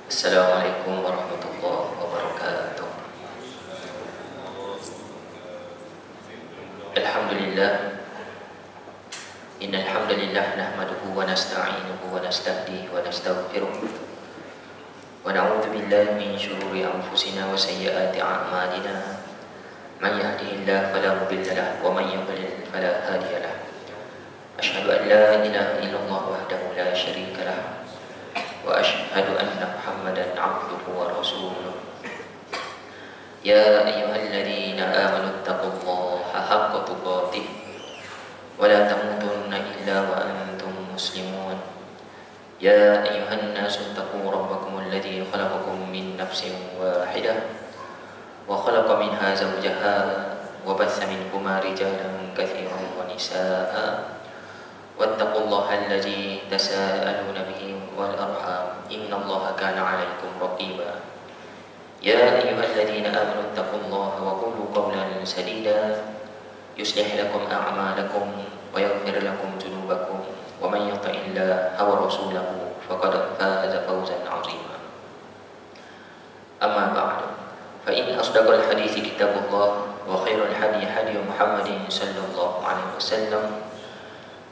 Assalamualaikum warahmatullahi wabarakatuh. Alhamdulillah. Innal hamdalillah nahmaduhu wa nasta'inuhu wa nastahdihi wa nastaghfiruh. Wa na'udzu billahi min shururi anfusina wa sayyiati a'malina. Man yahdihillahu fala mudilla lahu wa man yudlil fala hadiya lahu. Asyhadu an la ilaha illallah wahdahu la syarika lahu wa asyhadu anna Muhammadan 'abduhu wa rasuluh. Ya ayyuhalladzina amanu taqullaha haqqa tuqatih wa la tamutunna illa wa antum muslimun. Ya ayyuhan nasu taqu rabbakum alladzi khalaqakum min nafsin wahidah wa khalaqa minha zawjaha wa batha minhuma rijalan katsiran wa nisaa'a wattaqullaha alladzi tasaaluna bihi wal arham innallaha kana 'alaikum raqiba. Ya ayyuhalladzina amanu taqullaha wa qulu qawlan sadida yuslih lakum a'malakum wa yaghfir lakum dhunubakum wa man yuti'illaha wa rasulahu faqad faza fawzan 'azima. Amma ba'du, fa in asdaqal hadithi kitabullah wa khairal hadi hadi Muhammadin sallallahu alaihi wasallam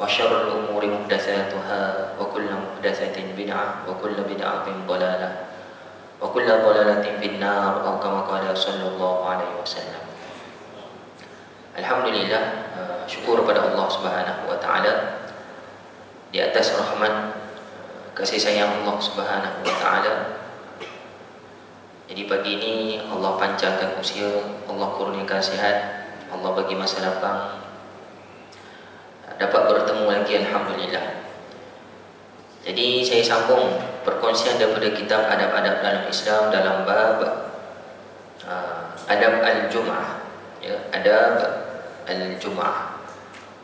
wa syarrul umuri muhdatsatuha wa kullu muhdatsatin bid'ah wa kullu bid'atin dhalalah wa kullu dhalalatin finnar atau kama qala sallallahu alaihi wasallam. Alhamdulillah, syukur pada Allah Subhanahu wa taala di atas rahmat kasih sayang Allah Subhanahu wa taala. Jadi pagi ini Allah panjangkan usia, Allah kurniakan sihat, Allah bagi masa lapang, dapat bertemu lagi, alhamdulillah. Jadi saya sambung perkongsian daripada kitab adab-adab dalam Islam dalam bab adab al-Jum'ah, ya, adab al-Jum'ah.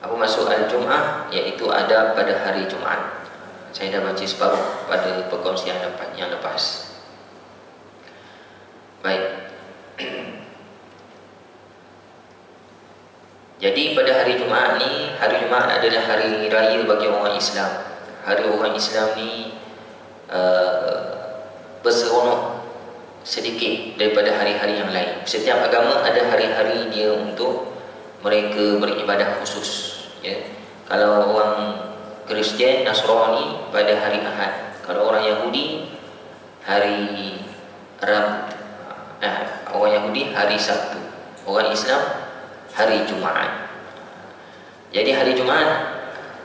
Apa maksud al-Jum'ah? Iaitu adab pada hari Jumaat. Saya dah baca separuh pada perkongsian yang lepas. Baik. Jadi pada hari Jumaat ni, hari Jumaat adalah hari raya bagi orang Islam. Hari orang Islam ni berseronok sedikit daripada hari-hari yang lain. Setiap agama ada hari-hari dia untuk mereka beribadah khusus, ya. Kalau orang Kristian, Nasrani pada hari Ahad. Kalau orang Yahudi hari Rabu. Orang Yahudi hari Sabtu. Orang Islam hari Jumaat. Jadi hari Jumaat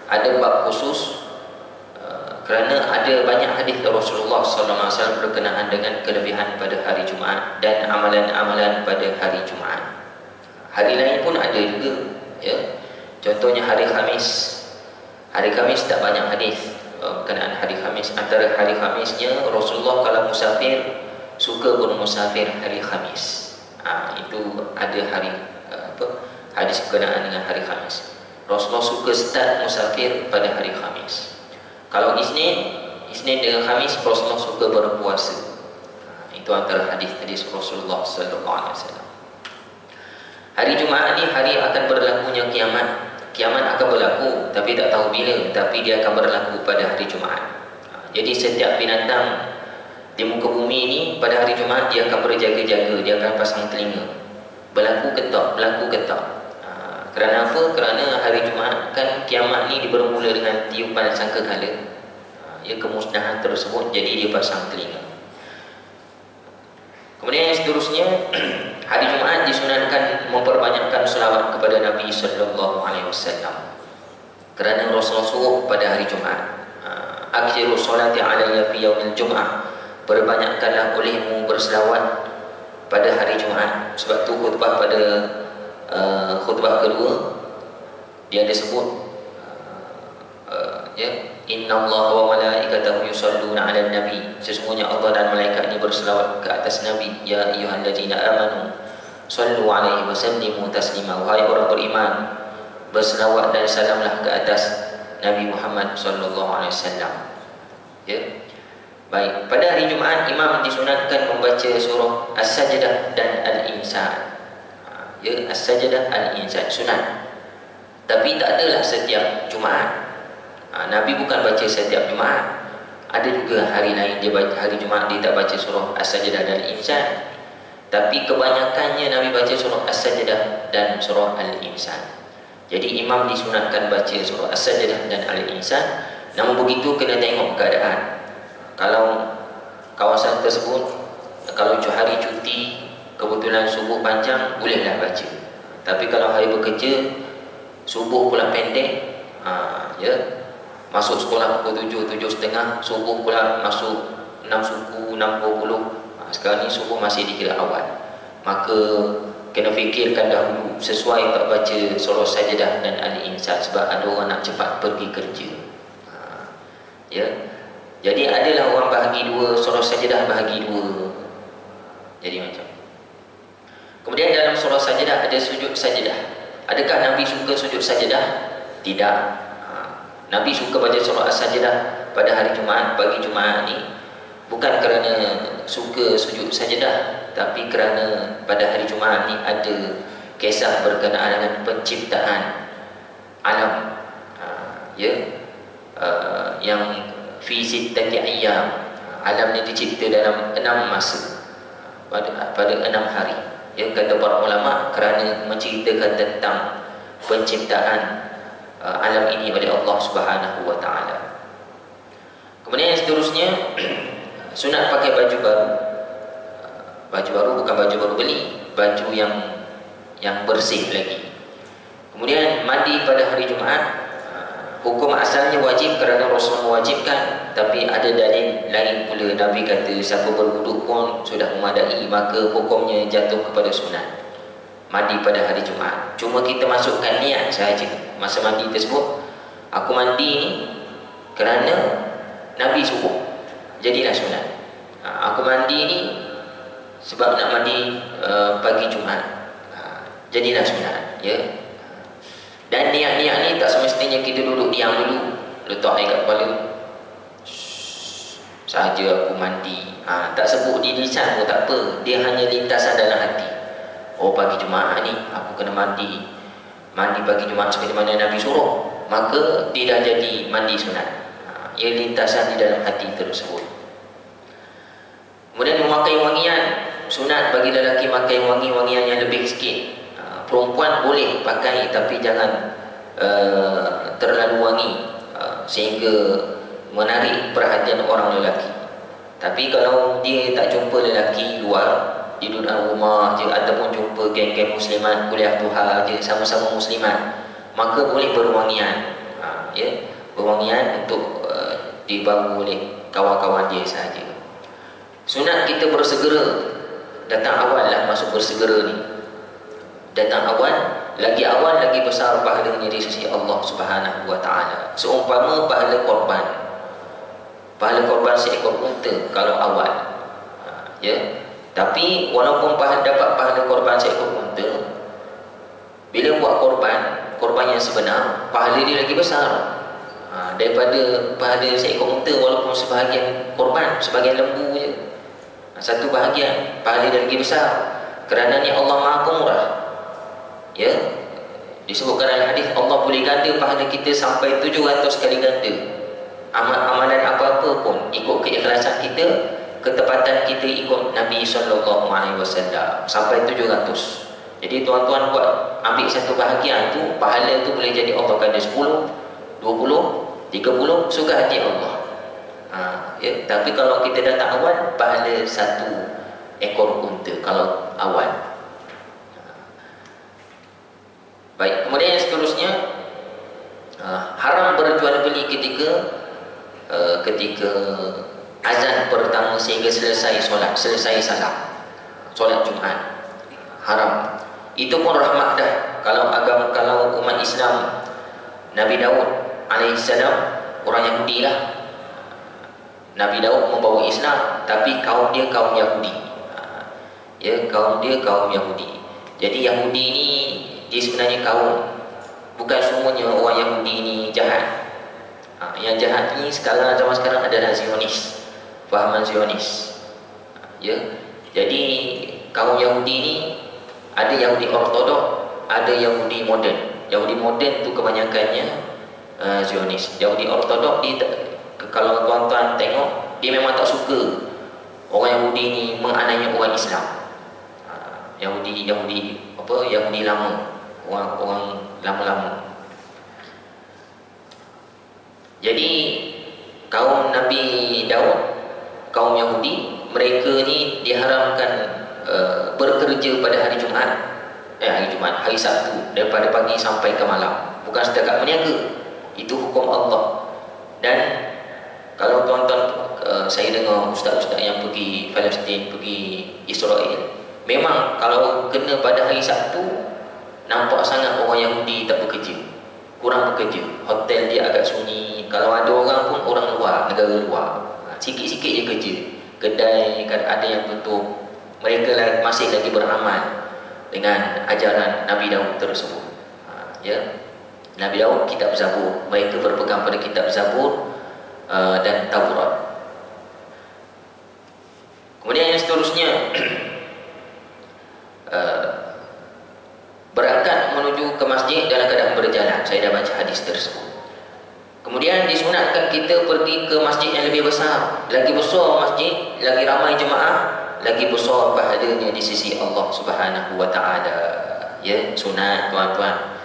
ada bab khusus kerana ada banyak hadis Rasulullah SAW berkenaan dengan kelebihan pada hari Jumaat dan amalan-amalan pada hari Jumaat. Hari lain pun ada juga, ya. Contohnya hari Khamis. Hari Khamis tak banyak hadis berkenaan hari Khamis. Antara hari Khamisnya Rasulullah kalau musafir suka bermusafir hari Khamis. Itu ada hari hadis berkenaan dengan hari Khamis. Rasulullah suka start musafir pada hari Khamis. Kalau Isnin dengan Khamis, Rasulullah suka berpuasa. Itu antara hadis-hadis Rasulullah sallallahu alaihi wasallam. Hari Jumaat ni hari akan berlakunya kiamat. Kiamat akan berlaku, tapi tak tahu bila, tapi dia akan berlaku pada hari Jumaat. Jadi setiap binatang di muka bumi ini pada hari Jumaat dia akan berjaga-jaga, dia akan pasang telinga. Berlaku ketak, berlaku ketak. Kerana apa? Kerana hari Jumaat kan kiamat ni bermula dengan tiupan sangkakala. Ya, kemusnahan tersebut, jadi dia pasang telinga. Kemudian yang seterusnya, hari Jumaat disunatkan memperbanyakkan selawat kepada Nabi sallallahu alaihi wasallam. Kerana Rasulullah suruh pada hari Jumaat, akhiru salati alayya fi yaumil Jum'ah, perbanyakkanlah olehmu berselawat pada hari Jumaat. Sebab tu khutbah pada khutbah kedua dia ada sebut innallaha wa malaikatahu yusalluna 'alan nabi, sesungguhnya Allah dan malaikatnya berselawat ke atas Nabi. Ya ayyuhallazina amanu sallu 'alaihi wa sallimu taslima, wahai orang beriman, berselawat dan salamlah ke atas Nabi Muhammad sallallahu alaihi wasallam. Ya. Baik, pada hari Jumaat imam disunatkan membaca surah As-Sajdah dan Al-Insan. Ya, As-Sajdah, Al-Insan sunat. Tapi tak adalah setiap Jumaat. Nabi bukan baca setiap Jumaat. Ada juga hari lain dia baca, hari Jumaat dia tak baca surah As-Sajdah dan Al-Insan. Tapi kebanyakannya Nabi baca surah As-Sajdah dan surah Al-Insan. Jadi imam disunatkan baca surah As-Sajdah dan Al-Insan. Namun begitu kena tengok keadaan. Kalau kawasan tersebut, kalau hari cuti, kebetulan subuh panjang, bolehlah baca. Tapi kalau hari bekerja, subuh pula pendek, ya, masuk sekolah pukul 7, 7.30, subuh pula masuk 6 suku, 6.20. Sekarang ni subuh masih dikira awal. Maka kena fikirkan dahulu sesuai tak baca surah Sajdah dan Al-Insan, sebab ada orang nak cepat pergi kerja. Ya. Jadi adalah orang bahagi dua, surah Sajdah bahagi dua. Jadi macam. Kemudian dalam surah Sajdah ada sujud sajdah. Adakah Nabi suka sujud sajdah? Tidak. Nabi suka baca surah As-Sajdah pada hari Jumaat, pagi Jumaat ni, bukan kerana suka sujud sajdah, tapi kerana pada hari Jumaat ni ada kisah berkenaan dengan penciptaan alam, yang fi sittati ayyam. Alam ni dicipta dalam 6 masa, pada 6 hari. Ya, kata para ulama kerana menceritakan tentang penciptaan alam ini oleh Allah Subhanahu wa taala. Kemudian yang seterusnya, sunat pakai baju baru. Baju baru bukan baju baru beli, baju yang bersih lagi. Kemudian mandi pada hari Jumaat. Hukum asalnya wajib kerana Rasul mewajibkan, tapi ada dalil lain pula. Nabi kata siapa berwuduk pun sudah memadai, maka hukumnya jatuh kepada sunat mandi pada hari Jumaat. Cuma kita masukkan niat sahaja masa mandi tersebut. Aku mandi ni kerana Nabi suruh, jadilah sunat. Aku mandi ni sebab nak mandi pagi Jumaat, jadilah sunat. Ya. Dan niat-niat ni tak semestinya kita duduk diam dulu, letak air kat kepala, sahaja aku mandi. Tak sebut di lisan pun tak apa, dia hanya lintasan dalam hati. Oh, pagi Jumaat ni aku kena mandi pagi Jumaat seperti mana Nabi suruh, maka dia dah jadi mandi sunat. Ia lintasan di dalam hati tersebut. Kemudian memakai wangian, sunat bagi lelaki makai wangian yang lebih sikit. Perempuan boleh pakai, tapi jangan terlalu wangi sehingga menarik perhatian orang lelaki. Tapi kalau dia tak jumpa lelaki luar, di dalam rumah je, ataupun jumpa geng-geng muslimat kuliah duha je, sama-sama muslimat, maka boleh berwangian. Ya, berwangian untuk dibawa oleh kawan-kawan dia sahaja. Sunat kita bersegera datang awal lah, masuk bersegera ni. Datang awal, lagi besar pahalanya di sisi Allah Subhanahu wa taala. Seumpama pahala korban seekor unta kalau awal. Ya. Tapi walaupun dapat pahala korban seekor unta, bila buat korban yang sebenar, pahala dia lagi besar daripada pahala seekor unta, walaupun sebahagian korban, sebahagian lembu je. Satu bahagian pahala dia lagi besar, kerana ni Allah Maha Pemurah. Ya, disebutkan dalam hadis Allah boleh ganda pahala kita sampai 700 kali ganda. Amalan apa-apa pun, ikut keikhlasan kita, ketepatan kita ikut Nabi SAW, sampai 700. Jadi tuan-tuan buat, ambil satu bahagian tu, pahala tu boleh jadi Allah ganda 10, 20, 30, suka hati Allah. Ya, tapi kalau kita datang awal, pahala 1 ekor unta kalau awal. Baik, kemudian yang seterusnya, haram berjual beli ketika azan pertama sehingga selesai salam solat Jumaat. Haram. Itu pun rahmat dah. Kalau umat Islam, Nabi Daud alaihissalam orang Yahudi lah. Nabi Daud membawa Islam, tapi kaum dia kaum Yahudi. Ya, kaum dia kaum Yahudi. Jadi Yahudi ni dia sebenarnya kaum, bukan semuanya orang Yahudi ni jahat. Yang jahat ni zaman sekarang adalah Zionis, fahaman Zionis. Ya, jadi kaum Yahudi ni ada Yahudi ortodok, ada Yahudi moden. Yahudi moden tu kebanyakannya Zionis. Yahudi ortodok dia kalau tuan-tuan tengok, dia memang tak suka orang Yahudi ni menganiaya orang Islam. Yahudi lama, orang lama-lama. Jadi kaum Nabi Daud, kaum Yahudi, mereka ni diharamkan bekerja pada hari Jumaat, hari Sabtu, daripada pagi sampai ke malam. Bukan setakat berniaga, itu hukum Allah. Dan kalau tuan-tuan, saya dengar ustaz-ustaz yang pergi Palestin, pergi Israel, memang kalau kena pada hari Sabtu, nampak sangat orang Yahudi tak bekerja, kurang bekerja. Hotel dia agak sunyi, kalau ada orang pun orang luar, negara luar, sikit-sikit je kerja. Kedai ada yang tutup. Mereka masih lagi beramal dengan ajaran Nabi Daud tersebut. Nabi Daud, kitab Zabur, mereka berpegang pada kitab Zabur dan Taurat. Kemudian yang seterusnya, berangkat menuju ke masjid dalam keadaan berjalan. Saya dah baca hadis tersebut. Kemudian disunatkan kita pergi ke masjid yang lebih besar. Lagi besar masjid, lagi ramai jemaah, lagi besar pahalanya di sisi Allah Subhanahu wa taala. Ya, sunat tuan-tuan.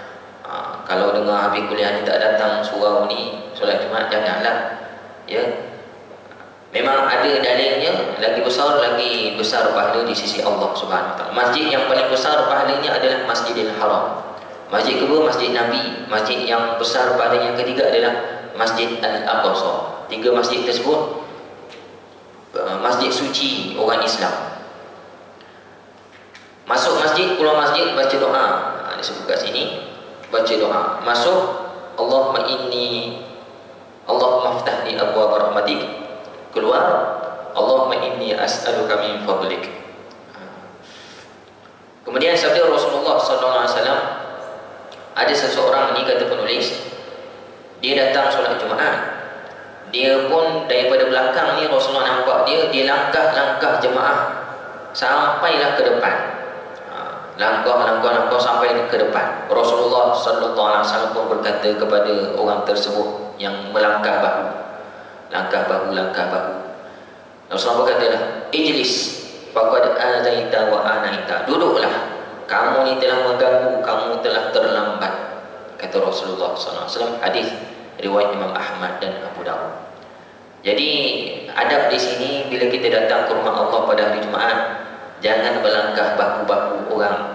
Kalau dengar habis kuliah ni tak datang surau ni solat Jumaat, janganlah. Ya. Memang ada dalilnya, lagi besar pahala di sisi Allah Subhanahu wa taala. Masjid yang paling besar pahalanya adalah Masjidil Haram. Masjid kedua Masjid Nabi. Masjid yang besar pahalanya yang ketiga adalah Masjid Al-Aqsa. 3 masjid tersebut masjid suci orang Islam. Masuk masjid, keluar masjid, baca doa. Disebut kat sini, baca doa. Masuk, Allahumma ftah li abwaab rahmatik. Keluar, Allahumma inni as'aluka min fadlik. Kemudian sabda Rasulullah SAW, ada seseorang ni, kata penulis, dia datang solat Jumaat. Dia pun daripada belakang ni Rasulullah nampak dia langkah jemaah sampailah ke depan. Langkah sampai ke depan. Rasulullah SAW pun berkata kepada orang tersebut yang melangkah bahu. Langkah bahu. Rasulullah berkatalah, ijlis faqad azaita wa anaita. Duduklah, kamu ni telah mengganggu, kamu telah terlambat, kata Rasulullah SAW. Hadis riwayat Imam Ahmad dan Abu Dawud. Jadi adab di sini, bila kita datang ke rumah Allah pada hari Jumaat, jangan berlangkah bahu-bahu orang.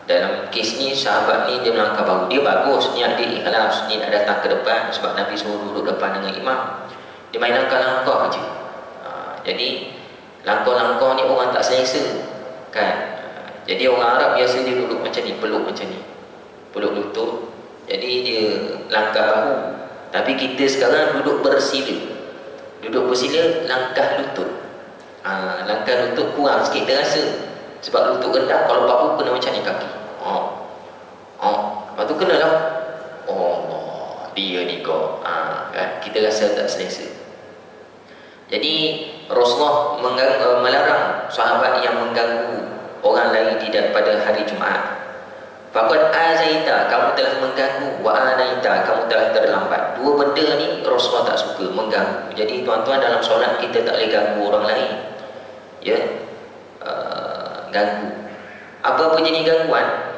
Dalam kes ni, sahabat ni dia melangkah bahu. Dia bagus, niat dia ikhlas, dia nak datang ke depan sebab Nabi suruh duduk depan dengan imam. Dia main langkah-langkah je. Jadi langkah-langkah ni orang tak selesa, kan? Jadi orang Arab biasa dia duduk macam ni, peluk macam ni, peluk lutut. Jadi dia langkah bahu. Tapi kita sekarang duduk bersila. Langkah lutut. Langkah lutut kurang sikit terasa. Sebab lutut rendah, kalau bahu kena macam ni kaki. Lepas tu kena lah. Allah, dia ni kau. Kan? Kita rasa tak selesa. Jadi Rasulullah melarang sahabat yang mengganggu orang lain tidak pada hari Jumaat. Faqad azaita, kamu telah mengganggu, wa anaita, kamu telah terlambat. Dua benda ni Rasulullah tak suka, mengganggu. Jadi tuan-tuan, dalam solat kita tak boleh ganggu orang lain. Ya, ganggu. Apa jenis gangguan?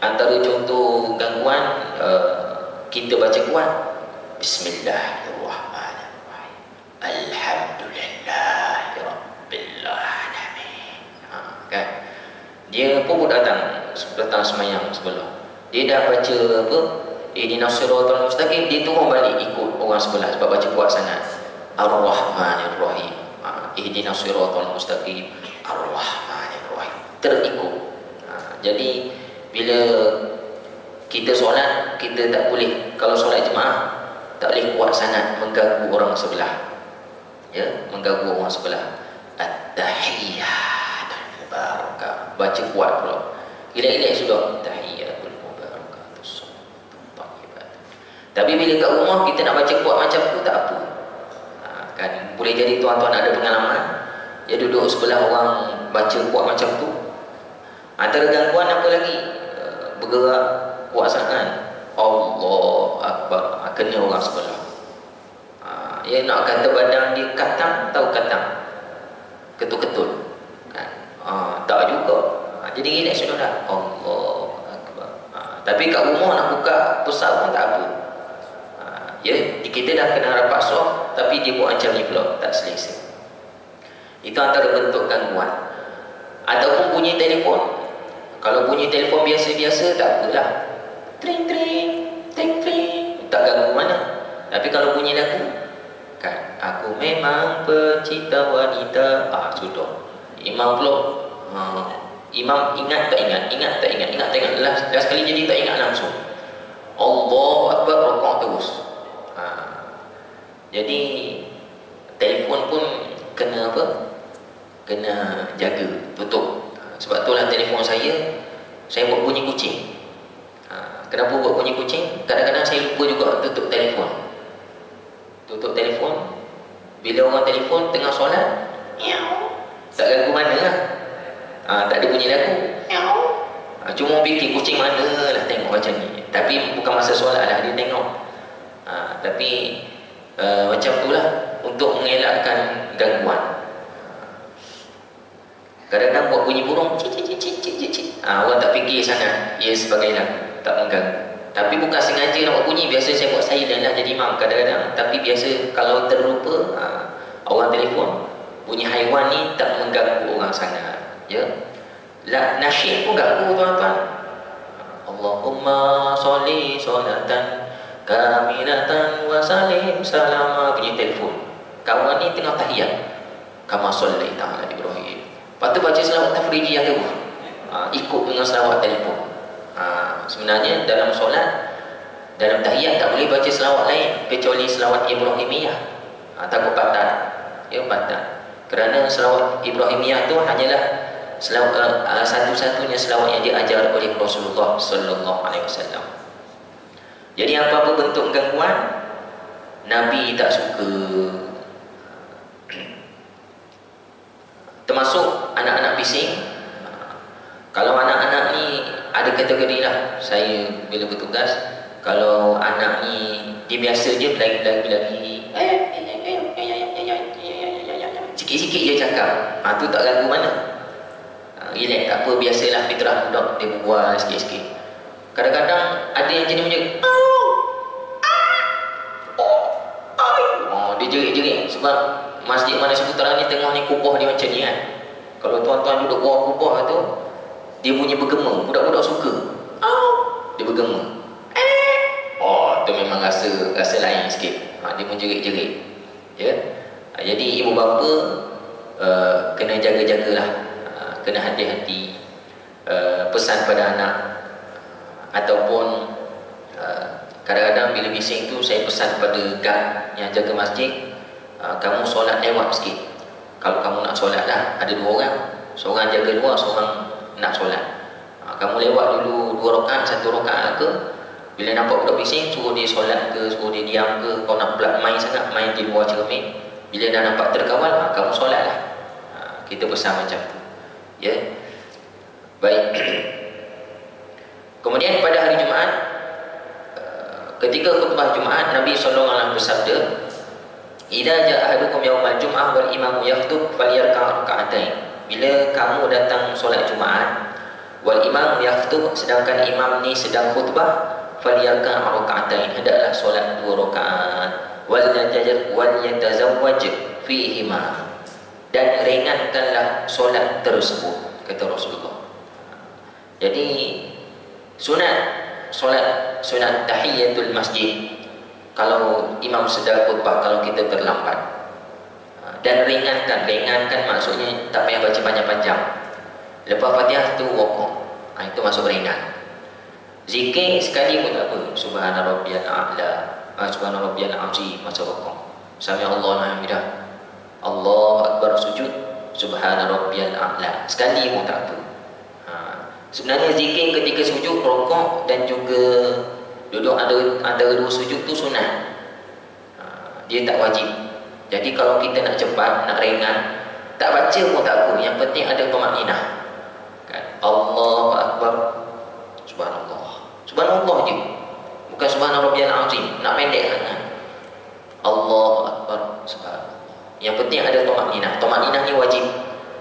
Antara contoh gangguan, kita baca kuat, Bismillahirrahmanirrahim, Alhamdulillahirabbil alamin. Kan? Dia pun datang semayang sebelah. Dia dah baca apa? Ihdinas siratal mustaqim, dia turun balik ikut orang sebelah sebab baca kuat sangat. Ar-Rahmanir-Rahim. Ihdinas siratal mustaqim, Ar-Rahmanir-Rahim. Terikut. Jadi bila kita solat, kita tak boleh, kalau solat jemaah tak boleh kuat sangat mengganggu orang sebelah. Ya, mengganggu orang sebelah. At-tahiyyatul mubarakah, baca kuat pula. Relax sudah. Tahiyyatul mubarakatus thayyibat. Tapi bila kat rumah kita nak baca kuat macam tu, tak apa. Kan boleh jadi tuan-tuan ada pengalaman, dia duduk sebelah orang baca kuat macam tu. Antara gangguan apa lagi? Bergerak kuat sangat. Allah Akbar, kena orang sebelah. Ya nak kata badan dia katam, tahu katam? Ketut-ketut. Kan? Tak juga. Jadi relax sudah dah. Allah Akbar. Tapi kat rumah nak buka pusat pun tak apa. Ya, kita dah kena rapat soft, tapi dia buat macam ni pula, tak selesa. Itu antara bentuk gangguan. Ataupun bunyi telefon. Kalau bunyi telefon biasa-biasa tak apalah. Tring tring, tring tring, tak ganggu mana. Tapi kalau bunyi lagu, kan, aku memang pecinta wanita, sudah. Imam pula, imam ingat tak ingat, ingat tak ingat, ingat tak ingat. Last sekali jadi tak ingat langsung. Allahu Akbar, rokok terus. Jadi telefon pun kena apa? Kena jaga, tutup. Sebab itulah telefon saya buat bunyi kucing. Kenapa buat bunyi kucing? Kadang-kadang saya lupa juga tutup telefon. Tutup telefon. Bila orang telefon tengah solat, tak ganggu mana lah. Tak ada bunyi lagu. Cuma fikir kucing mana lah tengok macam ni. Tapi bukan masa solat lah dia tengok. Tapi macam itulah untuk mengelakkan gangguan. Kadang-kadang buat bunyi burung, orang tak fikir sangat ia sebagai lagu, tak mengganggu. Tapi bukan sengaja nak buat bunyi. Biasa saya buat silent lah jadi imam kadang-kadang. Tapi biasa kalau terlupa, orang telefon, bunyi haiwan ni tak mengganggu orang sangat. Ya, nasyid pun ganggu tuan-tuan. Allahumma sholli sholatan kamilatan wa salim salama. Bunyi telefon, kawan ni tengah tahiyat, kama shollaita ala Ibrahim. Lepas tu baca selawat tafrijiyah tu, ikut dengan selawat telefon. Sebenarnya dalam solat, dalam tahiyat tak boleh baca selawat lain kecuali selawat Ibrahimiyah. Takut batal. Ya, batal. Kerana selawat Ibrahimiyah tu hanyalah selawat, satu-satunya selawat yang diajar oleh Rasulullah sallallahu alaihi wasallam. Jadi apa-apa bentuk gangguan, Nabi tak suka. Termasuk anak-anak bising. Kalau anak-anak ni ada kategori lah. Saya bila bertugas, kalau anak ni dia biasa je berlari-lari, sikit-sikit je cakap, tu tak ganggu mana. Relax, tak apa, biasalah fitrah budak, dia berbual sikit-sikit. Kadang-kadang ada yang jenis macam dia jerit-jerit. Sebab masjid mana seputaran ni tengah ni kubah dia macam ni kan. Kalau tuan-tuan duduk bawah kubah tu, dia bunyi bergema. Budak-budak suka. Dia bergema. Tu memang rasa lain sikit. Dia pun jerit-jerit. Ya. Jadi ibu bapa kena jaga-jagalah. Kena hati-hati. Pesan pada anak. Ataupun kadang-kadang bila bising tu saya pesan pada guard yang jaga masjid, kamu solat lewat sikit. Kalau kamu nak solat lah, ada dua orang, seorang jaga luar, seorang nak solat. Kamu lewat dulu 2 rakaat, 1 rakaat ke. Bila nampak budak bising, suruh dia solat ke, suruh dia diam ke. Kau nak pula main sangat, main di luar cermin. Bila dah nampak terkawal, kamu solat lah. Kita pesan macam tu. Ya. Baik. Kemudian pada hari Jumaat, ketika khutbah Jumaat, Nabi SAW bersabda, "Idza jaa ahadukum yaumal jum'ah wal imamu yakhutub falyarka' raka'atain." Bila kamu datang solat Jumaat, wal imam yakhutub, sedangkan imam ni sedang khutbah, falyarka' raka'atain, hendaklah solat 2 rakaat. Wal yatazawwaj fihima, dan ringankanlah solat tersebut, kata Rasulullah. Jadi sunat tahiyatul masjid kalau imam sedang khutbah, kalau kita terlambat. Dan ringankan maksudnya tak payah baca panjang-panjang. Lepas Fatihah tu rukuk, itu masuk ringan. Zikir sekali pun tak apa. Subhana rabbiyal a'la, subhana rabbiyal azim, masuk rukuk. Sami Allahu liman hamidah, Allahu akbar, sujud, subhana rabbiyal a'la, sekali pun tak apa. Sebenarnya zikir ketika sujud, rukuk dan juga duduk antara 2 sujud tu sunat. Dia tak wajib. Jadi kalau kita nak cepat, nak ringan, tak baca pun tak apa. Yang penting ada tumakninah. Kan? Allahu akbar, subhanallah. Subhanallah je. Bukan subhana rabbiyal azim, nak pendek sangat. Allahu Akbar, subhanallah. Yang penting ada tumakninah. Tumakninah ni wajib.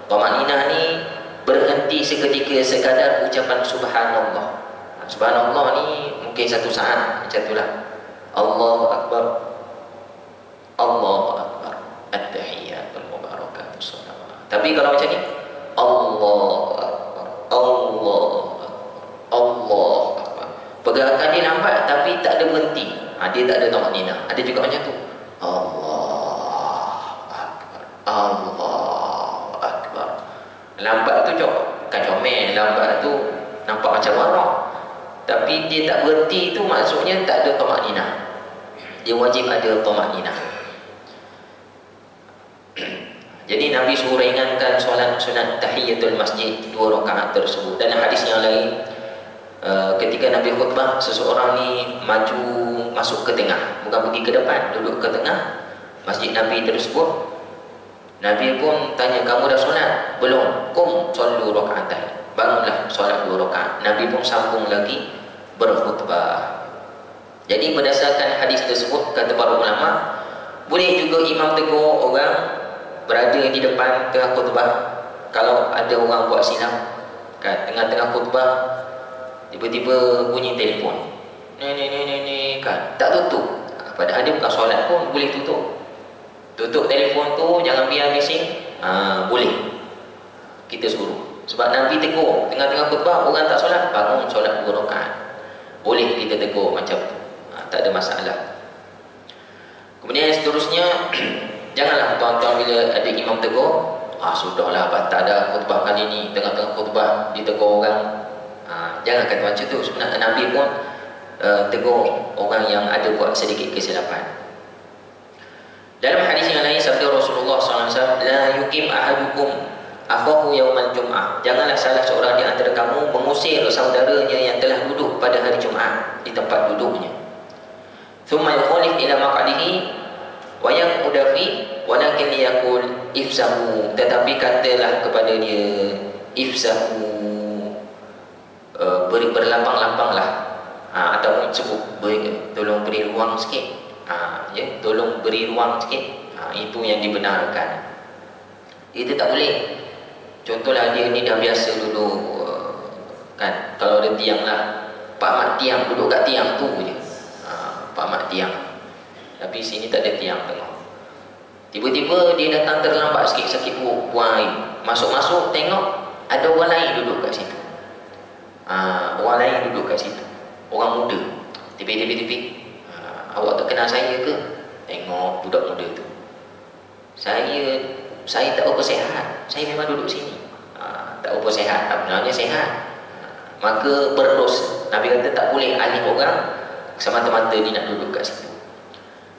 Tumakninah ni berhenti seketika sekadar ucapan subhanallah. Subhanallah ni mungkin satu saat macam itulah. Allahu Akbar, Allahu Akbar, at-tahiyyatul mubarakatuh shalawat. Tapi kalau macam ni, Allahu Akbar, Allahu Akbar, Allahu Akbar. Pergerakan dia lambat tapi tak ada berhenti. Dia tak ada tumakninah. Ada juga macam tu. Allahu Akbar, Allahu Akbar. Lambat tu bukan comel, lambat tu nampak macam warak. Tapi dia tak berhenti tu maksudnya tak ada tumakninah. Dia wajib ada tumakninah. Jadi Nabi suruh ringankan solat sunat tahiyatul masjid 2 rakaat tersebut. Dan hadis yang lain, ketika Nabi khutbah, seseorang ni maju masuk ke tengah, bukan pergi ke depan, duduk ke tengah masjid Nabi tersebut. Nabi pun tanya, kamu dah solat? Belum. Kum sallu rakaatain, bangunlah solat 2 rakaat. Nabi pun sambung lagi berkhutbah. Jadi berdasarkan hadis tersebut, kata para ulama, boleh juga imam tegur orang berada di depan tengah khutbah. Kalau ada orang buat silap kan, tengah-tengah khutbah tiba-tiba bunyi telefon, ni kan, tak tutup, padahal dia bukan solat pun boleh tutup. Tutup telefon tu, jangan biar bising. Boleh kita suruh. Sebab Nabi tegur tengah-tengah khutbah orang tak solat, bangun solat 2 rakaat. Boleh kita tegur macam tu, tak ada masalah. Kemudian seterusnya, janganlah tuan-tuan bila ada imam tegur, sudahlah batal dah khutbah kali ni, tengah-tengah khutbah ditegur orang. Jangan kata macam tu. Sebenarnya Nabi pun tegur orang yang ada buat sedikit kesilapan. Dalam hadis yang lain, sabda Rasulullah SAW, la yukim ahadukum akhahu yaumal jum'ah. Janganlah salah seorang di antara kamu mengusir saudaranya yang telah duduk pada hari Jumaat di tempat duduknya. Thumma yukhalif ila maq'adihi wa yaquda fi walakin yaqul ifsahu. Tetapi katalah kepada dia ifsahu, beri berlapang-lapanglah, ataupun sebut tolong beri ruang sikit. Tolong beri ruang sikit. Itu yang dibenarkan. Itu tak boleh. Contohlah dia ni dah biasa duduk kan, kalau ada tiang lah, Pak Mat tiang, duduk kat tiang tu je. Pak Mat tiang, tapi sini tak ada tiang tengok. Tiba-tiba dia datang terlambat sikit, sakit perut, buang air. Masuk-masuk tengok ada orang lain duduk kat situ. Orang lain duduk kat situ, orang muda. Tiba-tiba, awak tak kenal saya ke? Tengok budak muda tu, saya tak apa sehat, saya memang duduk sini. Tak apa sehat, sebenarnya sehat. Maka berdosa. Nabi kata tak boleh alih orang semata-mata dia nak duduk kat situ.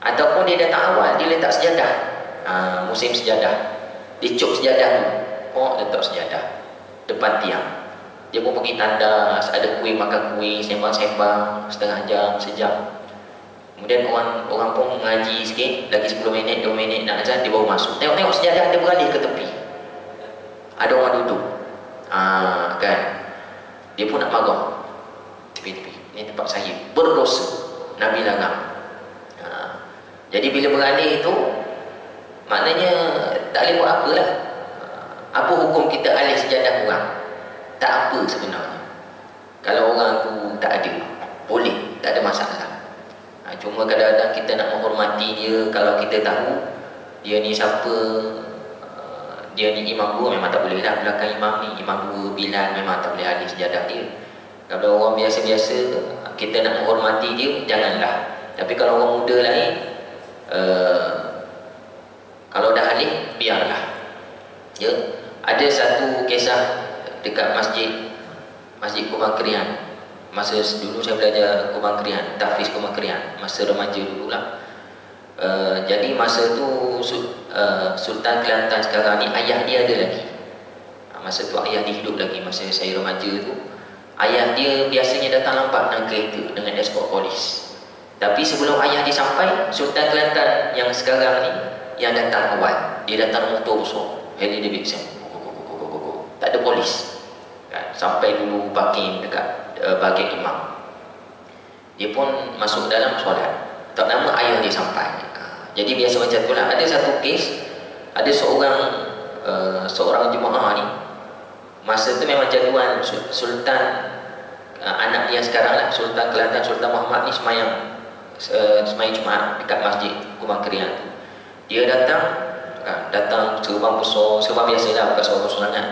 Ataupun dia datang awal, dia letak sejadah. Musim sejadah, dia cop sejadah dulu, letak sejadah depan tiang. Dia pun pergi tandas, ada kuih, makan kuih, sembang-sembang setengah jam, sejam. Kemudian orang pun mengaji sikit, lagi 10 minit, 2 minit nak azan, dia baru masuk. Tengok-tengok sejadah dia beralih ke tepi, ada orang duduk. Kan, dia pun nak marah. Tepi-tepi, ini tempat saya, berdosa. Nabi larang. Jadi bila beralih itu, maknanya tak boleh buat apa lah. Apa hukum kita alih sejadah orang? Tak apa sebenarnya. Kalau orang tu tak ada, boleh, tak ada masalah. Cuma kadang-kadang kita nak menghormati dia. Kalau kita tahu dia ni siapa, dia ni imam 2, memang tak boleh lah belakang imam ni. Imam 2 Bilal memang tak boleh alih sejadah dia. Kalau orang biasa-biasa kita nak menghormati dia, janganlah. Tapi kalau orang muda lain, kalau dah alih, biarlah. Ya, ada satu kisah dekat Masjid Kubang Krian. Masa dulu saya belajar Kubang Krian, tahfiz Kubang Krian, masa remaja dululah. Jadi masa tu Sultan Kelantan sekarang ni, ayah dia ada lagi. Masa tu ayah dia hidup lagi. Masa saya remaja tu, ayah dia biasanya datang lambat dengan kereta, dengan escort polis. Tapi sebelum ayah dia sampai, Sultan Kelantan yang sekarang ni yang datang awal. Dia datang motor besar, Harley Davidson, tak ada polis kan, sampai dulu parking dekat bahagian imam. Dia pun masuk dalam solat, tak lama ayah dia sampai. Jadi biasa macam tu lah. Ada satu kes, ada seorang jemaah ni, masa tu memang jadual Sultan anak dia sekarang lah, Sultan Kelantan, Sultan Muhammad ni semayang Jumaat dekat masjid Kumang Kerian tu. Dia datang serban besar, serban biasa lah, bukan serban besar sangat.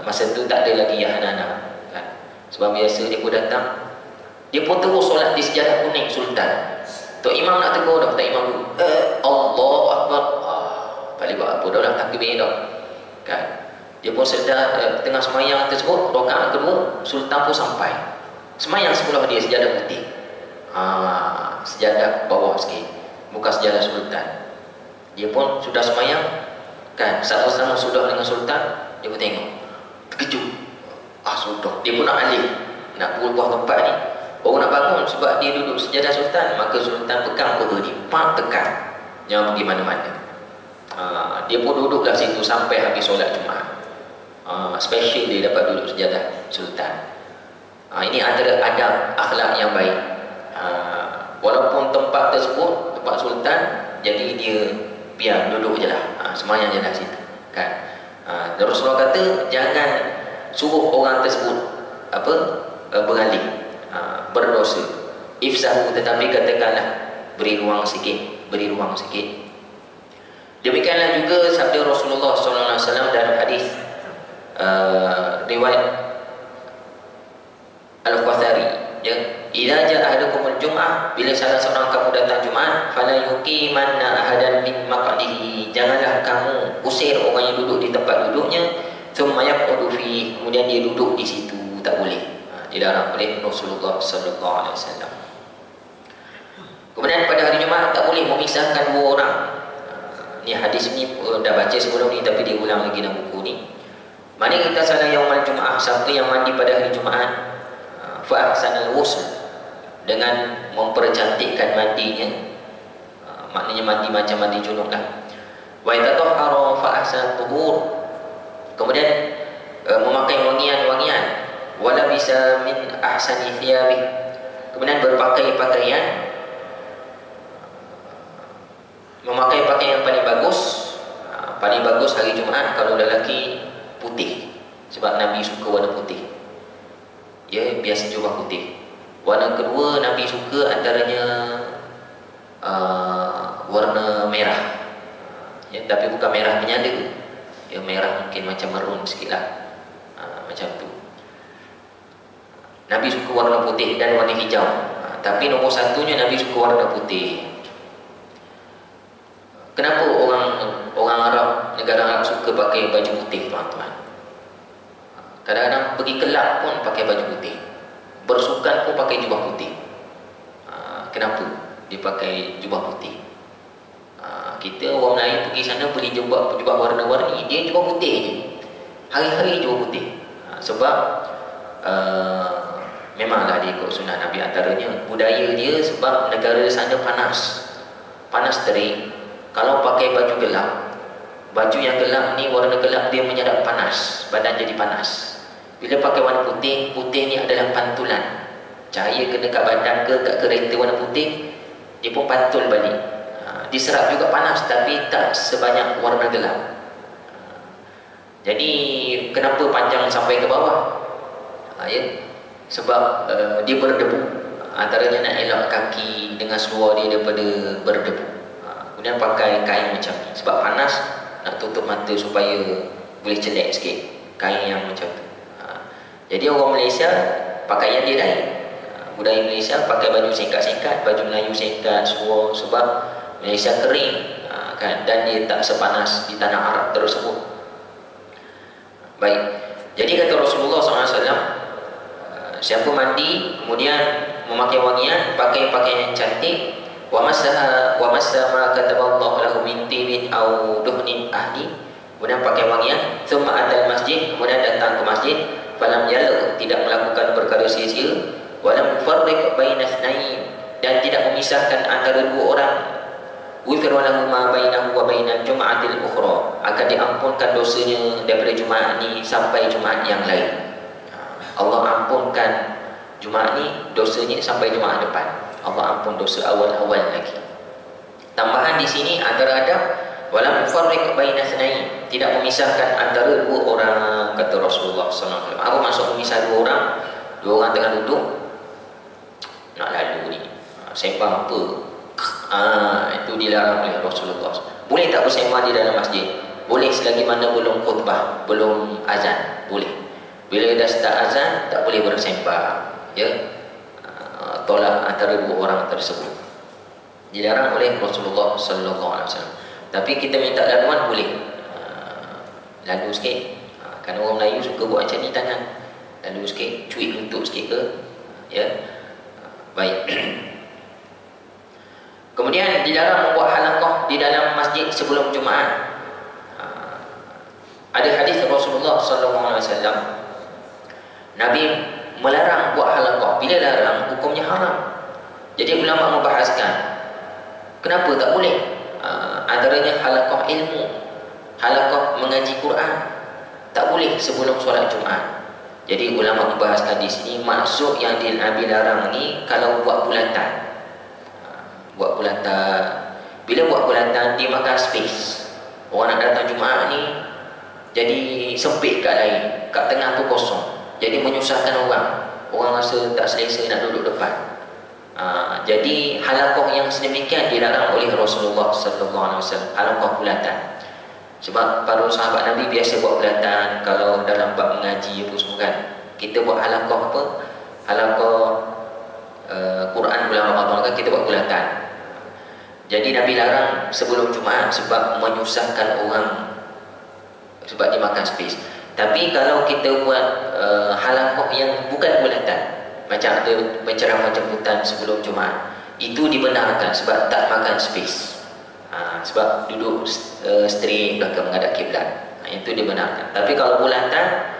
Masa tu tak ada lagi Yahanana kan. Serban biasa dia pun datang. Dia pun terus solat di sejadah kuning Sultan. Tok Imam nak tegur dah, tak Imam dulu. Allahu Akbar. Tak boleh buat apa dah lah, takbir dah. Kan. Dia pun sedar tengah semayang tersebut, rakaat kedua, Sultan pun sampai. Semayang sebelah dia sejadah putih. Sejadah bawah sikit, bukan sejadah Sultan. Dia pun sudah semayang kan, sama-sama sudah dengan Sultan. Dia pun tengok, terkejut. Sudah. Dia pun nak alih, nak berubah tempat ni. Baru nak bangun sebab dia duduk sejadah Sultan. Maka Sultan pegang peha dia, tekan, jangan pergi mana-mana. Dia pun duduklah situ sampai habis solat Jumaat. Special dia dapat duduk sejadah Sultan. Ini antara adab akhlak yang baik. Walaupun tempat tersebut tempat Sultan, jadi dia biar duduk je lah, semayang je lah situ kan. Rasulullah kata jangan suruh orang tersebut beralih, berdosa, ifsahu, tetapi katakanlah beri ruang sikit, beri ruang sikit. Demikianlah juga sabda Rasulullah SAW dalam hadis riwayat Al-Qasari, ya, idza jaa ahadukumul jum'ah, bila salah seorang kamu datang Jumaat, fala yuqimanna ahadan min maq'dihi, janganlah kamu usir orang yang duduk di tempat duduknya, thumma yaqudu fi, kemudian dia duduk di situ, tak boleh. Dilarang oleh Rasulullah sallallahu alaihi wasallam. Kemudian pada hari Jumaat tak boleh memisahkan dua orang. Ni hadis ni dah baca sebelum ni, tapi diulang lagi dalam buku ni. Man ihtasala yaumal Jumaah, siapa yang mandi pada hari Jumaat, fa ahsanal wusl, dengan mempercantikkan mandinya, maknanya mandi macam mandi junub lah. Wa itatahhara fa ahsanat tuhur, kemudian memakai wangian-wangian, wala bisa min ahsani thiyabi, kemudian berpakaian memakai pakaian yang paling bagus. Paling bagus hari Jumaat kalau lelaki putih, sebab Nabi suka warna putih, ya, biasa jubah putih. Warna kedua Nabi suka antaranya warna merah, ya, tapi bukan merah menyala, ya, merah mungkin macam maroon sikit lah, macam tu. Nabi suka warna putih dan warna hijau, tapi nombor satunya Nabi suka warna putih. Kenapa orang Arab, negara Arab suka pakai baju putih, tuan-tuan? Kadang-kadang pergi kelab pun pakai baju putih, bersukan pun pakai jubah putih. Kenapa dia pakai jubah putih? Kita orang Melayu pergi sana beli jubah warna-warni, dia jubah putih je, hari-hari jubah putih. Sebab memanglah dia ikut sunnah Nabi, antaranya budaya dia, sebab negara sana panas terik. Kalau pakai baju gelap, baju yang gelap ni, warna gelap, dia menyerap panas, badan jadi panas. Bila pakai warna putih, putih ni adalah pantulan, cahaya kena kat badan kat kereta warna putih, dia pun pantul balik. Diserap juga panas, tapi tak sebanyak warna gelap. Jadi kenapa panjang sampai ke bawah? Ya, sebab dia berdebu. Antaranya nak elak kaki dengan seluar dia daripada berdebu. Kemudian pakai kain macam ni, sebab panas, nak tutup mata supaya boleh celek sikit, kain yang macam tu. Jadi orang Malaysia pakaian dia lain. Budaya Malaysia pakai baju singkat-singkat, baju Melayu singkat, seluar, sebab Malaysia kering, kan, dan dia tak sepanas di tanah Arab tersebut. Baik, jadi kata Rasulullah SAW, siapa mandi kemudian memakai wangian, pakai pakaian yang cantik, wa massa ma kataballahu lahu min tibin aw duhnin ahli, kemudian pakai wangian, thumma atal masjid, kemudian datang ke masjid, falam yalu, tidak melakukan perkara sia-sia, walam farriq baina itsnain, dan tidak memisahkan antara dua orang, ghufira lahu ma bainahu wa bainal jum'atil ukhra, akan diampunkan dosanya daripada Jumaat ni sampai Jumaat yang lain. Allah ampunkan Jumaat ni dosanya sampai Jumaat depan. Allah ampun dosa awal-awal lagi. Tambahan di sini antara adab, walam yufarriq baina tsnain, tidak memisahkan antara dua orang, kata Rasulullah sallallahu alaihi wasallam. Apa maksud memisah dua orang? Dua orang tengah duduk nak lalu ni, sembang apa? Itu dilarang oleh Rasulullah. Boleh tak bersembang di dalam masjid? Boleh selagi mana belum khutbah, belum azan, boleh. Bila dah start azan, tak boleh bersembang, ya. Tolak antara dua orang tersebut. Dilarang oleh Rasulullah sallallahu alaihi wasallam. Tapi kita minta laluan boleh. Lalu sikit. Kan orang Melayu suka buat macam ni tangan. Lalu sikit, cuit lutut sikit ke. Ya. Baik. Kemudian dilarang membuat halaqah di dalam masjid sebelum Jumaat. Ada hadis Rasulullah sallallahu alaihi wasallam. Nabi melarang buat halaqah. Bila larang, hukumnya haram. Jadi ulama membahaskan kenapa tak boleh? Antaranya halaqah ilmu, halaqah mengaji Quran, tak boleh sebelum solat Jumaat. Jadi ulama membahaskan di sini maksud yang Nabi larang ni kalau buat bulatan. Buat bulatan. Bila buat bulatan dia makan space. Orang nak datang Jumaat ni jadi sempit kat lain, kat tengah tu kosong. Jadi menyusahkan orang. Orang rasa tak selesa nak duduk depan. Jadi halaqah yang sedemikian dilarang oleh Rasulullah sallallahu alaihi wasallam, halaqah bulatan. Sebab para sahabat Nabi biasa buat bulatan kalau dalam bab mengaji apa semua kan. Kita buat halaqah apa? Halaqah Quran bulan Ramadan kan kita buat bulatan. Jadi Nabi larang sebelum Jumaat sebab menyusahkan orang, sebab dia makan space. Tapi kalau kita buat halaqah yang bukan bulatan, macam ada penceramah jemputan sebelum Jumaat, itu dibenarkan sebab tak makan space. Sebab duduk straight belakang menghadap kiblat. Itu dibenarkan. Tapi kalau bulatan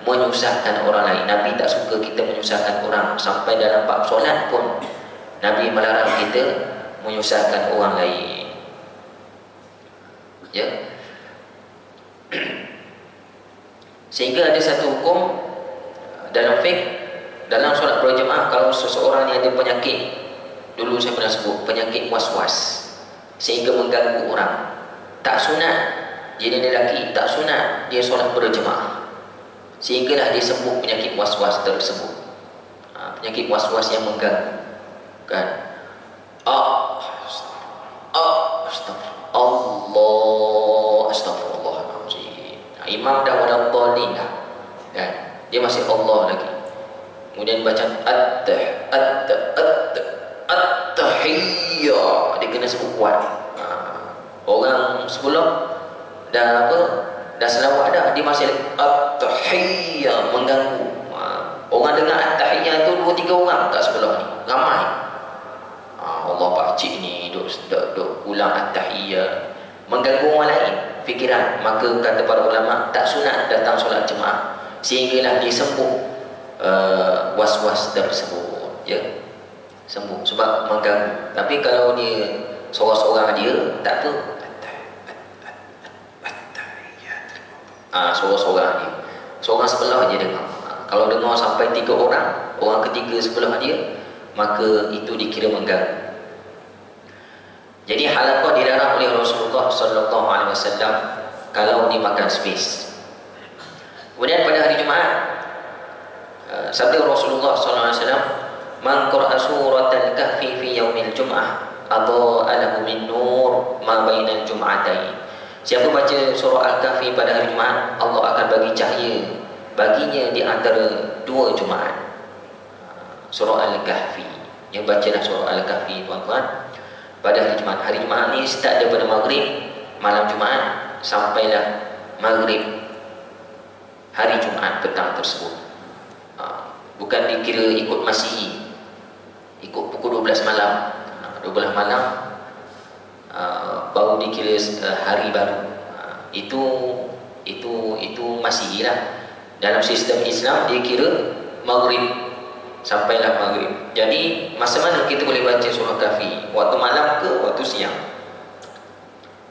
menyusahkan orang lain, Nabi tak suka kita menyusahkan orang. Sampai dalam bab solat pun Nabi melarang kita menyusahkan orang lain. Ya. Sehingga ada satu hukum dalam fiqh, dalam solat berjemaah, kalau seseorang yang ada penyakit, dulu saya pernah sebut, penyakit was-was sehingga mengganggu orang, tak sunat dia lelaki, tak sunat dia solat berjemaah sehinggalah dia sembuh penyakit was-was tersebut. Penyakit was-was yang mengganggu kan. Astagfirullahaladzim. Imam dah walau dhalin dah kan, dia masih Allah lagi. Kemudian baca at-tahiyyah, dia kena sebut kuat. Orang sebelum dah apa, dah selawat dah, dia masih at-tahiyyah, mengganggu. Orang dengar at-tahiyyah tu 2-3 orang kat sebelah ni, ramai. Allah pakcik ni duk ulang at-tahiyyah, mengganggu orang lain fikiran. Maka kata para ulama tak sunat datang solat jemaah sehinggalah dia sembuh was-was tersebut, ya, sembuh sebab mengganggu. Tapi kalau dia seorang-seorang dia tak apa, seorang-seorang dia, seorang sebelah je dengar. Kalau dengar sampai 3 orang, orang ketiga sebelah dia, maka itu dikira mengganggu. Jadi halaqah dilarang oleh Rasulullah sallallahu alaihi wasallam kalau dimakan space. Kemudian pada hari Jumaat, sabda Rasulullah SAW, man qara'a suratal kahfi fi yaumil jum'ah adha'a lahu min nur ma bainal jum'atain. Siapa baca surah Al-Kahfi pada hari Jumaat, Allah akan bagi cahaya baginya di antara 2 Jumaat. Surah Al-Kahfi, yang bacalah surah Al-Kahfi tuan-tuan pada hari Jumaat. Hari Jumaat ni start daripada maghrib malam Jumaat sampailah maghrib hari Jumaat petang tersebut. Bukan dikira ikut Masihi, ikut pukul 12 malam. 12 malam baru dikira hari baru. Itu Masihi lah. Dalam sistem Islam dia kira maghrib sampailah maghrib. Jadi masa mana kita boleh baca surah Kahfi? Waktu malam ke waktu siang?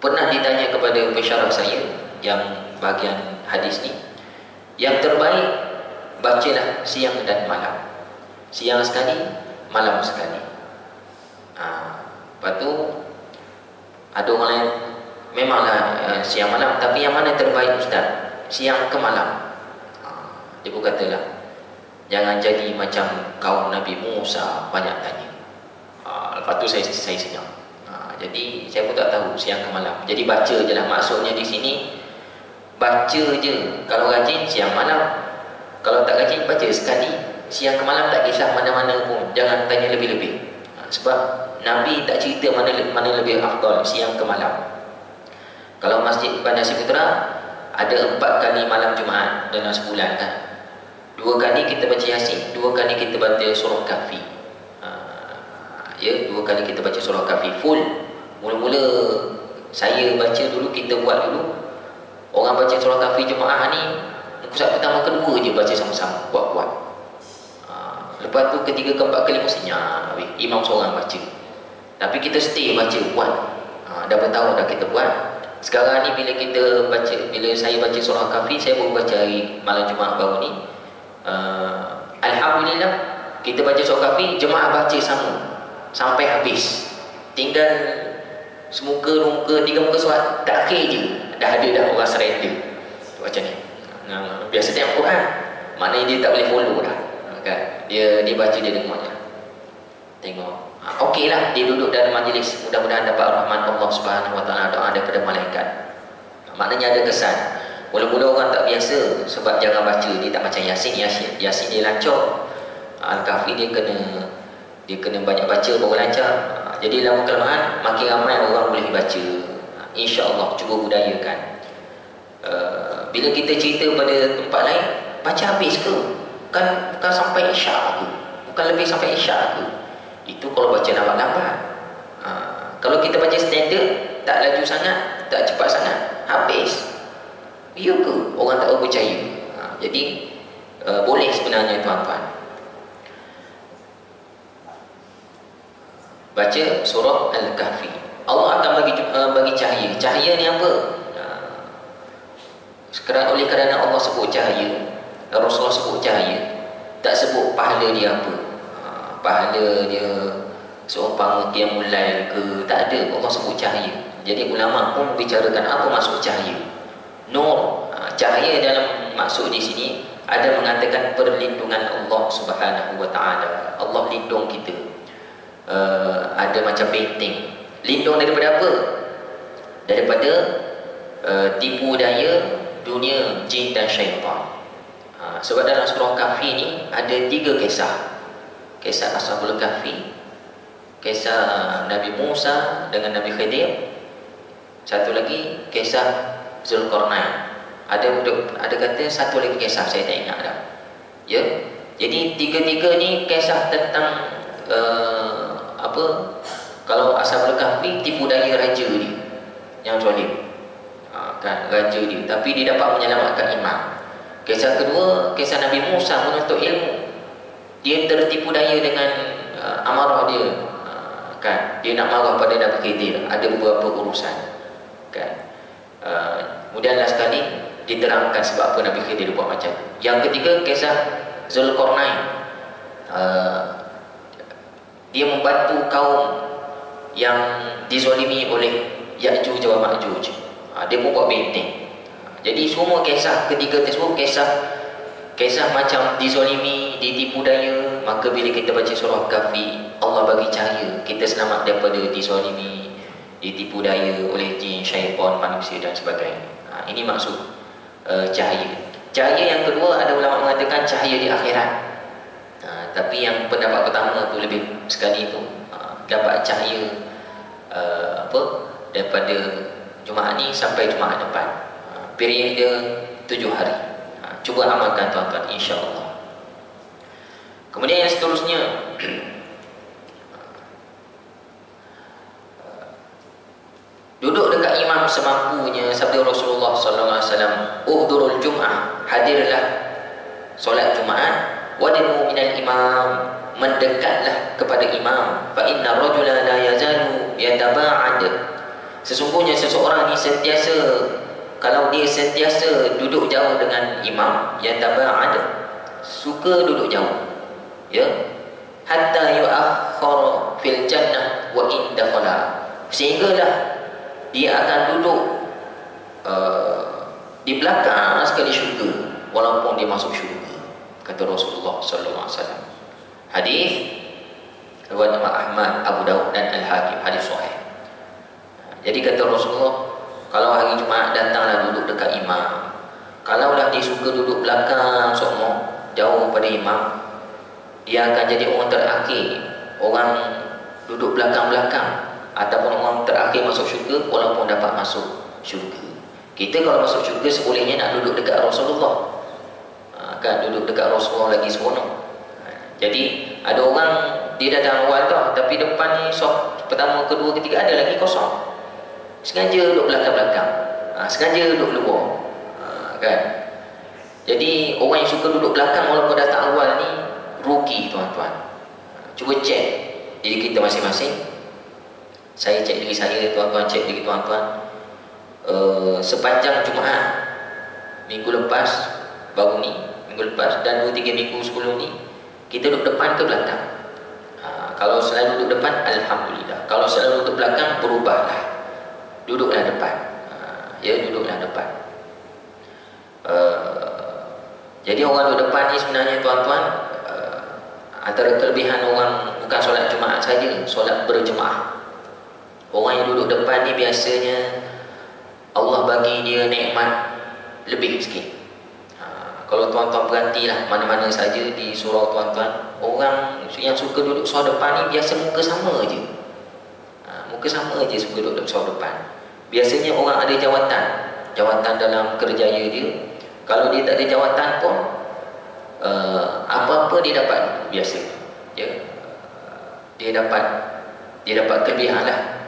Pernah ditanya kepada pensyarah saya yang bahagian hadis ni, yang terbaik bacalah siang dan malam. Siang sekali, malam sekali. Lepas tu Ada orang lain memanglah siang malam, tapi yang mana terbaik ustaz? Siang ke malam. Dia pun katalah, jangan jadi macam kaum Nabi Musa banyak tanya. Lepas tu saya senyap. Jadi saya pun tak tahu siang ke malam. Jadi baca je lah. Maksudnya di sini baca je. Kalau rajin siang malam, kalau tak rajin baca sekali siang ke malam, tak kisah mana-mana pun. Jangan tanya lebih-lebih. Sebab Nabi tak cerita mana lebih afdal, siang ke malam. Kalau Masjid Bandar Seri Putera ada 4 kali malam Jumaat dalam sebulan kan. 2 kali kita baca Yasin, 2 kali kita baca surah Kahfi. Ya, 2 kali kita baca surah Kahfi full. Mula-mula saya baca dulu, kita buat dulu. Orang baca surah Kahfi jemaah ni muka surat pertama kedua je baca sama-sama, buat-buat. Lepas tu ketiga, keempat, kelima senyap, imam seorang baca. Tapi kita stay baca, buat. Dah bertahun dah kita buat. Sekarang ni bila kita baca, bila saya baca surah Kahfi, saya baru baca hari malam Jumaat baru ni. Alhamdulillah kita baca surah Kahfi, jemaah baca sama sampai habis. Tinggal semuka, 2 muka, 3 muka surat terakhir je dah ada dah orang surrender. Macam ni. Biasa tengok Quran, maknanya dia tak boleh follow dah. Kan? Dia baca, dia dengar je. Tengok. Okey lah, dia duduk dalam majlis, mudah-mudahan dapat rahmat Allah Subhanahu Wa Taala, doa daripada malaikat. Maknanya ada kesan. Mula-mula orang tak biasa sebab jangan baca, dia tak macam Yasin dia lancar. Al-Kahfi dia kena banyak baca baru lancar. Jadi lama kelamaan makin ramai orang boleh baca. InsyaAllah cuba budayakan. Bila kita cerita pada tempat lain, baca habis ke? Bukan sampai isyak ke? Bukan lebih sampai isyak ke? Itu kalau baca lambat-lambat. Kalau kita baca standard, tak laju sangat, tak cepat sangat, habis. Ya ke? Orang tak percaya. Jadi boleh sebenarnya tuan-tuan baca surah Al-Kahfi. Allah akan bagi cahaya. Cahaya ni apa? Sekarang oleh kerana Allah sebut cahaya, Rasulullah sebut cahaya, tak sebut pahala dia apa. Pahala dia seumpama qiyamul lail ke, tak ada. Allah sebut cahaya. Jadi ulama pun bicarakan apa maksud cahaya. Nur, cahaya dalam maksud di sini ada mengatakan perlindungan Allah Subhanahu Wa Taala. Allah lindung kita. Ada macam benteng. Lindung daripada apa? Daripada tipu daya dunia, jin dan syaitan. Sebab dalam surah Kahfi ni ada 3 kisah. Kisah Ashabul Kahfi, kisah Nabi Musa dengan Nabi Khidir, satu lagi kisah Zulkarnain. Ada kata satu lagi kisah, saya tak ingat dah. Ya. Jadi 3-3 ni kisah tentang kalau Ashabul Kahfi tipu daya raja dia yang zalim. Kan raja dia, tapi dia dapat menyelamatkan imam. Kisah kedua, kisah Nabi Musa menuntut ilmu. Dia tertipu daya dengan amarah dia. Kan dia nak marah pada Nabi Khidir, ada beberapa urusan. Kan kemudian last sekali diterangkan sebab apa Nabi Khidir buat macam tu. Yang ketiga, kisah Zulkarnain. Dia membantu kaum yang dizalimi oleh Ya'juj wa Ma'juj. Dia pun buat benteng. Jadi semua kisah ketiga tersebut kisah macam dizalimi, ditipu daya. Maka bila kita baca surah Kahfi, Allah bagi cahaya, kita selamat daripada dizalimi, ditipu daya oleh jin, syaitan, manusia dan sebagainya. Ini maksud cahaya. Cahaya yang kedua, ada ulama mengatakan cahaya di akhirat. Tapi yang pendapat pertama tu lebih sekali tu dapat cahaya daripada Jumaat ni sampai Jumaat depan. Period dia 7 hari. Cuba amalkan tuan-tuan, insya-Allah. Kemudian yang seterusnya, duduk dekat imam semampunya. Sabda Rasulullah sallallahu alaihi wasallam, "Uhdurul Jum'ah", hadirlah solat Jumaat. "Wadinu minal imam", mendekatlah kepada imam. "Fa inna rajula la yazalu yataba'ad", sesungguhnya seseorang ni sentiasa, kalau dia sentiasa duduk jauh dengan imam, yataba'ad, suka duduk jauh, ya, hatta yu'akhkhara fil jannah wa in dakhala, sehinggalah dia akan duduk di belakang sekali syurga walaupun dia masuk syurga, kata Rasulullah sallallahu alaihi wasallam. Hadis riwayat Imam Ahmad, Abu Daud dan Al-Hakim, hadis sahih. Jadi kata Rasulullah, kalau hari Jumaat datanglah duduk dekat imam. Kalaulah dia suka duduk belakang semua, jauh pada imam, dia akan jadi orang terakhir, orang duduk belakang-belakang, ataupun orang terakhir masuk syurga walaupun dapat masuk syurga. Kita kalau masuk syurga sebolehnya nak duduk dekat Rasulullah, kan duduk dekat Rasulullah lagi seronok. Jadi ada orang dia datang awal tau, tapi depan ni soft pertama, kedua, ketiga ada lagi kosong. Sengaja duduk belakang-belakang, sengaja duduk luar, kan. Jadi orang yang suka duduk belakang walaupun datang awal ni rugi tuan-tuan. Cuba cek diri kita masing-masing. Saya cek diri saya, tuan-tuan cek diri tuan-tuan. Sepanjang Jumaat minggu lepas, baru ni minggu lepas, dan 2-3 minggu sebelum ni, kita duduk depan ke belakang? Kalau selalu duduk depan, alhamdulillah. Kalau selalu duduk belakang, berubahlah, duduklah depan. Duduklah depan. Jadi orang duduk depan ni sebenarnya tuan-tuan, antara kelebihan orang bukan solat Jumaat saja, solat berjemaah. Orang yang duduk depan ni biasanya Allah bagi dia nikmat lebih sikit. Kalau tuan-tuan perhatilah mana-mana saja di surau tuan-tuan, orang yang suka duduk surau depan ni biasa muka sama je. Muka sama je suka duduk surau depan. Biasanya orang ada jawatan dalam kerjaya dia. Kalau dia tak ada jawatan pun, apa-apa dia dapat biasa. Dia dapat kelebihan lah.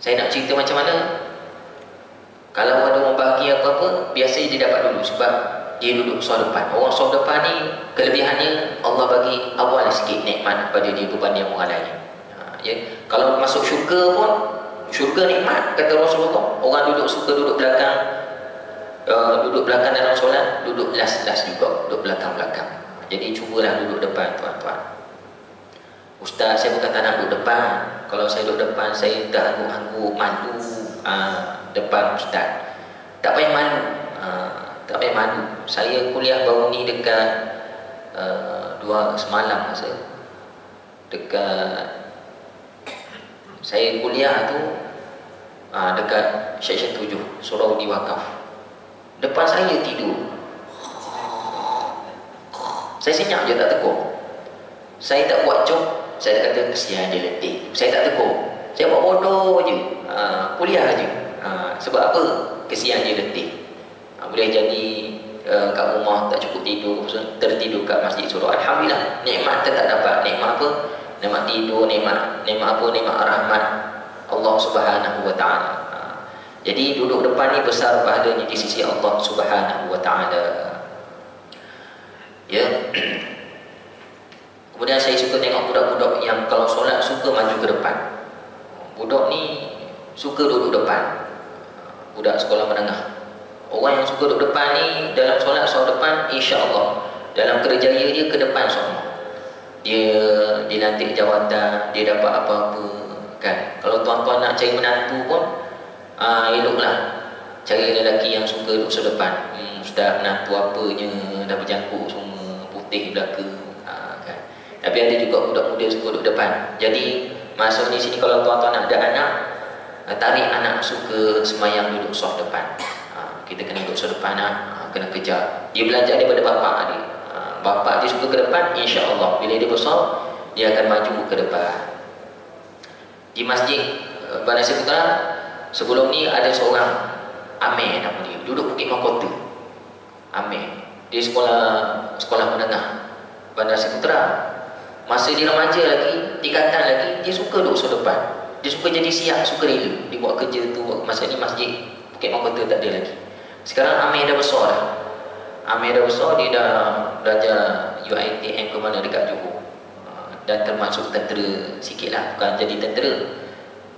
Saya nak cerita macam mana. Kalau ada orang bagi apa-apa, biasanya dia dapat dulu sebab dia duduk surau depan. Orang surau depan ni kelebihannya Allah bagi awal sikit nikmat pada dia berbanding orang lain. Kalau masuk syurga pun, syurga nikmat kata Rasulullah. Orang suka duduk belakang, dalam solat, duduk last juga, duduk belakang-belakang. Jadi cubalah duduk depan tuan-tuan. Ustaz, saya bukan tak nak duduk depan. Kalau saya duduk depan, saya terhangguk-hangguk, malu depan ustaz. Tak payah malu. Tak payah malu. Saya kuliah baru ni dekat semalam masa dekat saya kuliah tu dekat Seksyen 7 Surau di Wakaf. Depan saya tidur. Saya senyap je, tak tegur. Saya tak buat joke. Saya kata kesian dia letih. Saya tak tegur. Saya buat bodoh je. Kuliah je. Sebab apa? Kesian dia letih. Boleh jadi kat rumah tak cukup tidur, tertidur kat masjid surau. Alhamdulillah, nikmat tetap dapat. Nikmat apa? Nikmat tidur, nikmat apa? Nikmat rahmat Allah Subhanahu wa taala. Jadi duduk depan ni besar pahalanya di sisi Allah Subhanahu wa taala. Kemudian saya suka tengok budak-budak yang kalau solat suka maju ke depan. Budak ni suka duduk depan. Budak sekolah menengah. Orang yang suka duduk depan ni dalam solat depan, insya-Allah dalam kerjaya dia ke depan semua. Dia dilantik jawatan, dia dapat apa-apa, kan. Kalau tuan-tuan nak cari menantu pun eloklah cari lelaki yang suka duduk depan. Ustaz, menantu apanya dah berjangkuk semua, putih belaka, kan. Tapi ada juga budak muda suka duduk depan. Jadi masuk di sini kalau tuan-tuan ada anak, tarik anak suka semayang duduk soft depan. Kita kena duduk soft depan, kena kejar. Dia belajar daripada bapak dia. Bapak dia suka ke depan, insya-Allah bila dia besar dia akan maju ke depan. Di masjid Bandar Seri Putera sebelum ni ada seorang Amir nama dia, duduk Bukit Mahkota. Amir, dia sekolah menengah Bandar Seri Putera. Masa dia remaja lagi, tingkatan lagi, dia suka duduk soft depan. Dia suka jadi siap, suka rela. Dia buat kerja tu, masa ni masjid Bukit Mahkota tak ada lagi. Sekarang Amir dah besar dah. Amir dah besar, dia dah belajar UiTM ke mana dekat Johor. Dan termasuk tentera sikit lah, bukan jadi tentera.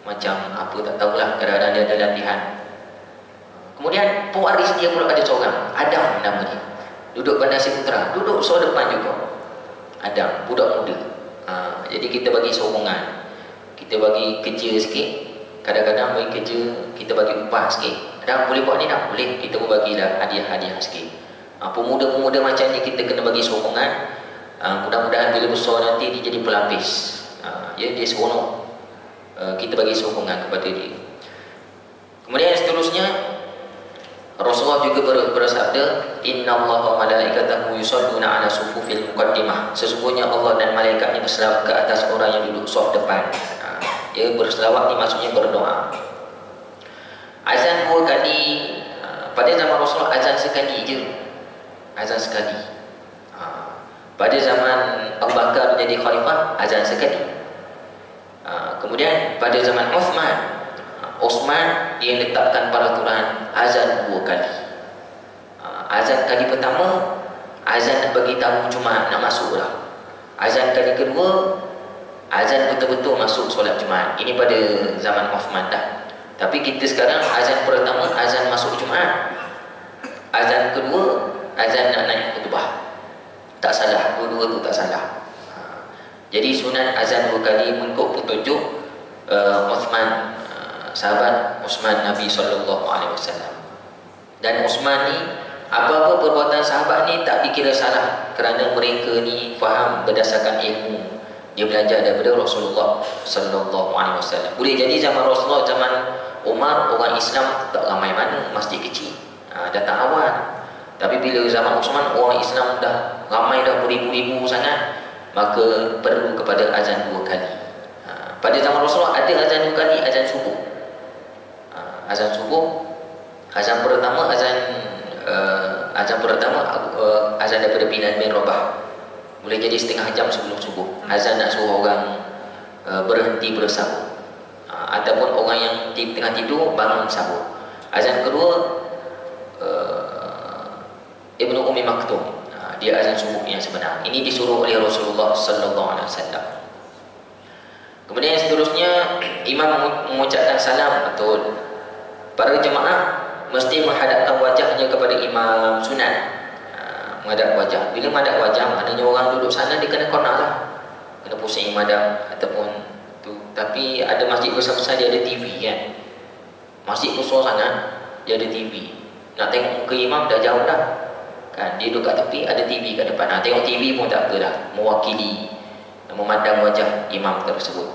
Macam apa tak tahulah, kadang-kadang dia ada latihan. Kemudian pewaris dia pula ada seorang, Adam nama dia. Duduk Bandar Seri Putera, duduk soal depan juga. Adam, budak muda. Jadi kita bagi sokongan, kita bagi kerja sikit. kadang-kadang bagi kerja kita bagi upah sikit. Dah boleh buat ni dah, boleh, kita pun bagilah hadiah-hadiah sikit. Pemuda-pemuda macam ni kita kena bagi sokongan. Mudah-mudahan bila besar nanti dia jadi pelapis. Dia seronok. Kita bagi sokongan kepada dia. Kemudian seterusnya Rasulullah juga bersabda, innallaha wa malaikatahu yusholluna ala sufufil muqaddimah. Sesungguhnya Allah dan malaikatnya berselawat ke atas orang yang duduk saf depan. Dia berselawat ni maksudnya berdoa. Azan 2 kali. Pada zaman Rasulullah azan sekali je. Azan sekali. Pada zaman Abu Bakar jadi khalifah, azan sekali. Kemudian pada zaman Uthman dia letakkan peraturan azan 2 kali. Azan kali pertama, azan nak bagi tahu Jumaat nak masuk dah. Azan kali kedua, azan betul-betul masuk solat Jumaat. Ini pada zaman Uthman dah. Tapi kita sekarang azan pertama, azan masuk Jumaat. Azan kedua, azan nak naik khutbah. Tak salah, dua-dua tu tak salah. Jadi sunat azan 2 kali mengikut petunjuk Uthman, sahabat Uthman Nabi SAW. Dan Uthman ni, apa-apa perbuatan sahabat ni tak dikira salah, kerana mereka ni faham berdasarkan ilmu. Dia belajar daripada Rasulullah SAW. Boleh jadi zaman Rasulullah, zaman Umar, orang Islam tak ramai mana, masjid kecil, datang awal. Tapi bila zaman Uthman, orang Islam dah ramai, dah beribu-ribu sangat, maka perlu kepada azan 2 kali. Pada zaman Rasulullah ada azan 2 kali, azan subuh. Azan subuh, azan pertama, azan daripada Bilal bin Rabah. Boleh jadi setengah jam sebelum subuh. Azan nak suruh orang berhenti bersahur, ataupun orang yang tengah tidur bangun sahur. Azan kedua Ibnu Ummi Maktum, dia azan subuh yang sebenar. Ini disuruh oleh Rasulullah SAW. Kemudian seterusnya imam mengucapkan salam. Betul, para jemaah mesti menghadapkan wajahnya kepada imam sunat. Menghadap wajah. Bila menghadap wajah, maknanya orang duduk sana dia kena konak lah, kena pusing menghadap ataupun tu. Tapi ada masjid besar-besar dia ada TV kan. Masjid besar sangat dia ada TV. Nak tengok muka imam dah jauh dah kan, dia duduk kat tepi, ada TV kat depan. Tengok TV pun tak apa dah, mewakili, memandang wajah imam tersebut.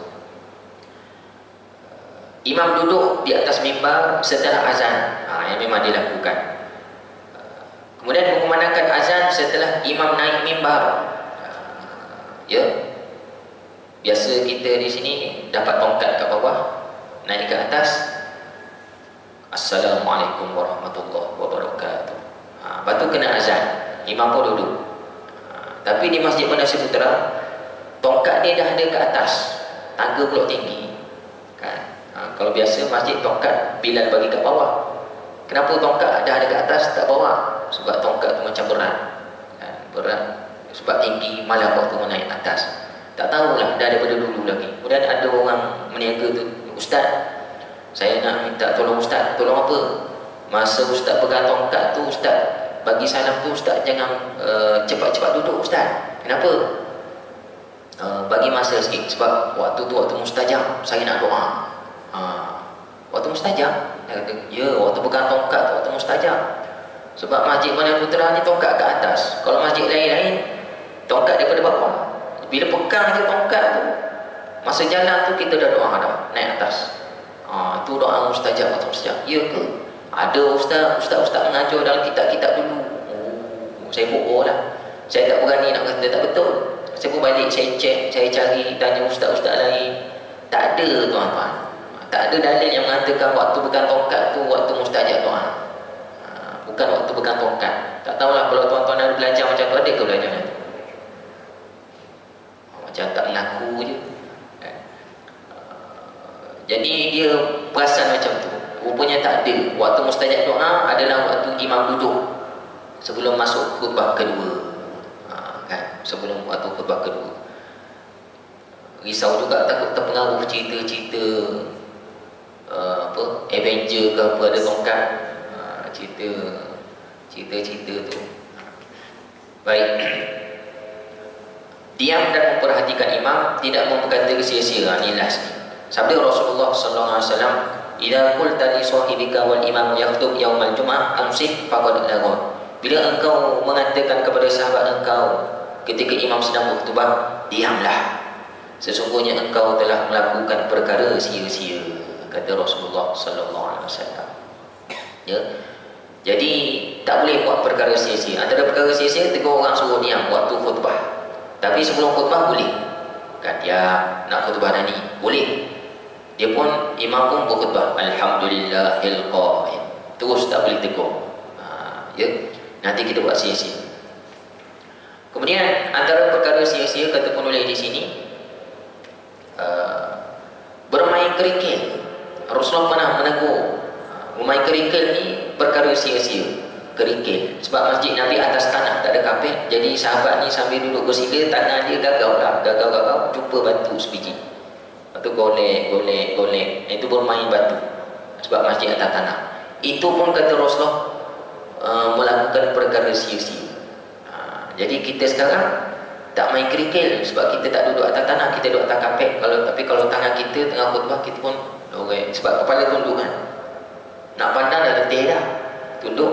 Imam duduk di atas mimbar setelah azan, yang memang dilakukan. Kemudian mengumandangkan azan setelah imam naik mimbar. Ya, biasa kita di sini dapat tongkat kat bawah, naik ke atas, Assalamualaikum warahmatullahi wabarakatuh. Lepas tu kena azan, imam pun duduk. Tapi di Masjid Bandar Seri Putera, tongkat dia dah ada ke atas, tangga pula tinggi kan. Kalau biasa masjid tongkat Bilal bagi kat bawah. Kenapa tongkat dah ada ke atas tak bawah? Sebab tongkat tu macam berat kan? Berat sebab tinggi, malah waktu naik atas. Tak tahulah, dah daripada dulu lagi. Kemudian ada orang meniaga tu, Ustaz, saya nak minta tolong Ustaz. Tolong apa? Masa Ustaz pegang tongkat tu, Ustaz bagi salam tu, Ustaz jangan cepat-cepat duduk Ustaz. Kenapa? Bagi masa sikit, sebab waktu tu waktu mustajab, saya nak doa. Waktu mustajab? Ya, waktu pegang tongkat tu waktu mustajab. Sebab Masjid Bandar Putera ni tongkat ke atas. Kalau masjid lain-lain, tongkat daripada bawah. Bila pegang je tongkat tu, masa jalan tu kita dah doa dah, naik atas. Itu doa mustajab atau mustajab. Ya ke? Ada ustaz mengajar dalam kitab-kitab dulu. Saya bohong lah. Saya tak berani nak kata tak betul. Saya pun balik, saya cek, saya cari, tanya ustaz-ustaz lain. Tak ada tuan-tuan. Tak ada dalil yang mengatakan waktu pegang tongkat tu waktu mustajab doa. Bukan waktu pegang tongkat. Tak tahulah kalau tuan-tuan ada belajar macam tu, ada ke belajar macam tu? Macam tak mengaku je. Jadi dia perasan macam tu. Rupanya tak ada. Waktu mustajab doa adalah waktu imam duduk sebelum masuk khutbah kedua. Kan? Sebelum waktu khutbah kedua. Risau juga, takut terpengaruh cerita-cerita Avenger ke apa, ada tongkat, cerita-cerita tu. Baik. Diam dan memperhatikan imam, tidak memperkata sia-sia. Ni last ni. Sabda Rasulullah sallallahu alaihi wasallam, "Idza qulta li sahibika wal imam yakhutub yaumal jum'ah amsik faqad lagha." Bila engkau mengatakan kepada sahabat engkau ketika imam sedang berkhutbah, diamlah. Sesungguhnya engkau telah melakukan perkara sia-sia, kata Rasulullah sallallahu alaihi wasallam. Ya. Jadi tak boleh buat perkara sia-sia. Antara perkara sia-sia, tegur orang suruh diam waktu khutbah. Tapi sebelum khutbah boleh. Kan dia nak khutbah dah ni, boleh. Dia pun imam pun berkhutbah, alhamdulillahil qaim. Terus tak boleh tegur. Ya. Nanti kita buat sia-sia. Kemudian antara perkara sia-sia kata penulis di sini, bermain kerikil. Rasulullah pernah menegur bermain kerikil ni perkara sia-sia. Kerikil sebab masjid Nabi atas tanah, tak ada kapet. Jadi sahabat ni sambil duduk bersila, tanah dia gagal, jumpa batu sebiji. Lepas tu golek. Itu bermain batu sebab masjid atas tanah. Itu pun kata Rasulullah melakukan perkara sia-sia. Jadi kita sekarang tak main kerikil sebab kita tak duduk atas tanah, kita duduk atas kapet. Tapi kalau tangan kita tengah khutbah, kita pun dorek sebab kepala tunduk kan. Nak pandang dah letih dah, tunduk.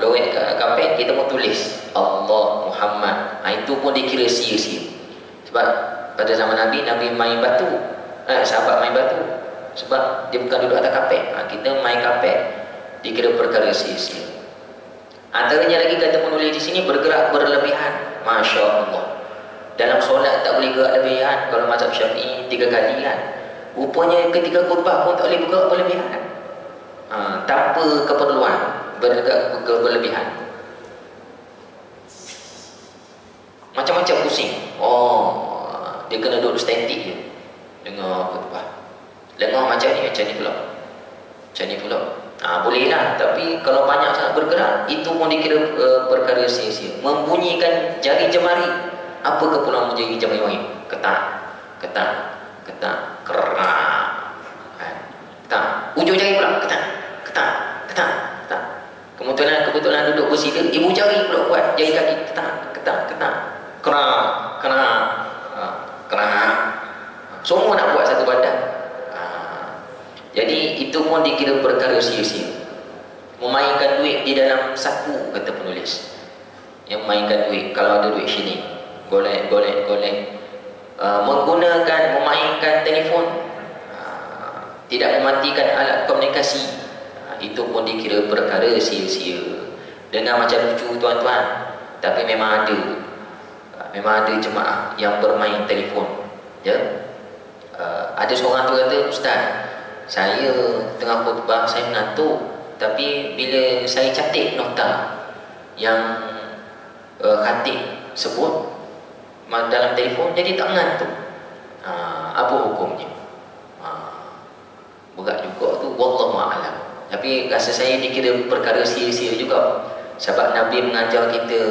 Lorek kapet, kita pun tulis Allah Muhammad. Itu pun dikira sia-sia. Sebab pada zaman Nabi main batu, sahabat main batu sebab dia bukan duduk atas kapet. Kita main kapet dikira perkara sia-sia. Antaranya lagi kata penulis di sini, bergerak berlebihan. Masya Allah, dalam solat tak boleh gerak lebihan. Kalau mazhab Syafi'i 3 kali kan. Rupanya ketika khutbah pun tak boleh bergerak berlebihan, tanpa keperluan bergerak berlebihan. Macam-macam pusing. Dia kena duduk statik je dengar khutbah. Lengah macam ni pula. Boleh lah. Tapi kalau banyak sangat bergerak, itu pun dikira perkara sia-sia. Membunyikan jari jemari. Apa keperluan jari jemari? Ketak, kerak. Ketak. Ujung jari pula ketak. Kebetulan duduk bersila, ibu jari pula buat jari kaki ketak. Kerak. Semua nak buat satu badan. Jadi itu pun dikira perkara sia-sia. Memainkan duit di dalam saku, kata penulis. Yang memainkan duit, kalau ada duit sini, golek. Memainkan telefon, tidak mematikan alat komunikasi, itu pun dikira perkara sia-sia. Dengar macam lucu tuan-tuan, tapi memang ada jemaah yang bermain telefon. Ya. Ada seorang tu kata, "Ustaz, saya tengah khutbah, saya mengantuk, tapi bila saya catat nota yang khatib sebut dalam telefon, jadi tak mengantuk. Apa hukumnya?" Berat juga tu, wallahu a'lam. Tapi rasa saya dikira perkara sia-sia juga. Sebab Nabi mengajar kita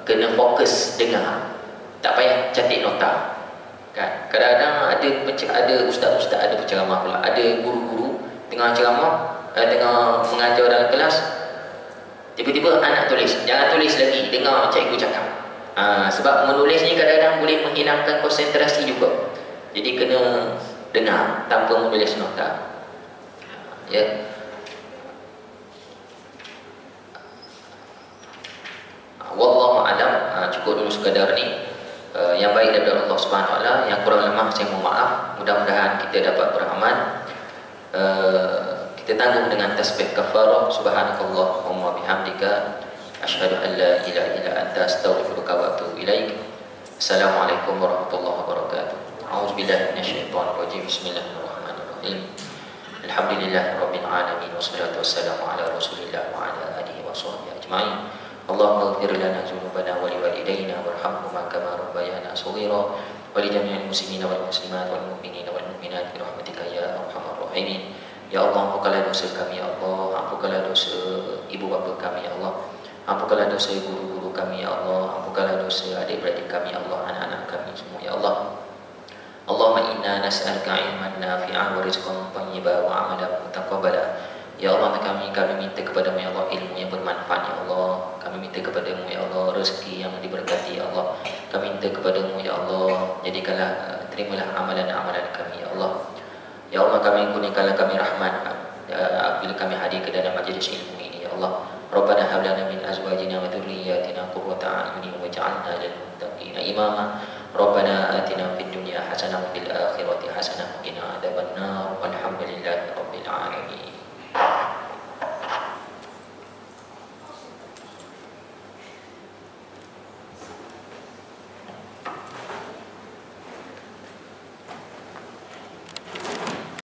kena fokus dengar, tak payah catat nota. Kan? Kadang-kadang ada ustaz-ustaz, ada penceramah pula, ada guru-guru tengah ceramah, tengah mengajar dalam kelas, tiba-tiba anak tulis. Jangan tulis lagi, dengar cikgu cakap. Sebab menulis ni kadang-kadang boleh menghilangkan konsentrasi juga. Jadi kena dengar tanpa menulis nota. Ya. Wallahu a'lam. Cukup dulu sekadar ni. Yang baik daripada Allah Subhanahu Wa Taala, yang kurang lemah saya mohon maaf. Mudah-mudahan kita dapat beramal. Kita tanggung dengan tasbih kafarah. Subhanakallahumma bihamdika asyhadu an la ilaha illa anta astaghfiruka wa atubu ilaik. Assalamualaikum warahmatullahi wabarakatuh. A'udzubillahi minasyaitonir rajim. Bismillahirrahmanirrahim. Alhamdulillahirabbil alamin wassalatu wassalamu ala Rasulillah wa ala alihi washabbihi ajmain. Allahumma ighfir lana dzunubana wa liwalidayna warhamhuma kama rabbayana shaghira wa li jami'il muslimina wal muslimat wal mu'minina wal mu'minat bi rahmatika ya arhamar rahimin. Ya Allah, ampunkanlah dosa kami ya Allah, ampunkanlah dosa ibu bapa kami ya Allah, ampunkanlah dosa guru-guru kami ya Allah, ampunkanlah dosa adik-beradik kami ya Allah, anak-anak kami semua ya Allah. Allahumma inna nas'aluka ilman nafi'an wa rizqan thayyiban wa amalan mutaqabbala. Ya Allah, kami minta kepadamu ya Allah ilmu yang bermanfaat ya Allah. Kami minta kepadamu ya Allah rezeki yang diberkati ya Allah. kami minta kepadamu ya Allah, jadikanlah terimalah amalan-amalan kami ya Allah. Ya Allah, kami kurniakanlah kami rahmat apabila kami hadir ke dalam majlis ilmu ini ya Allah. Rabbana hab lana min azwajina wa dhurriyyatina qurrata a'yunin waj'alna lil muttaqina imama. Rabbana atina fid dunya hasanah wa fil akhirati hasanah wa qina adzabannar. Walhamdulillah.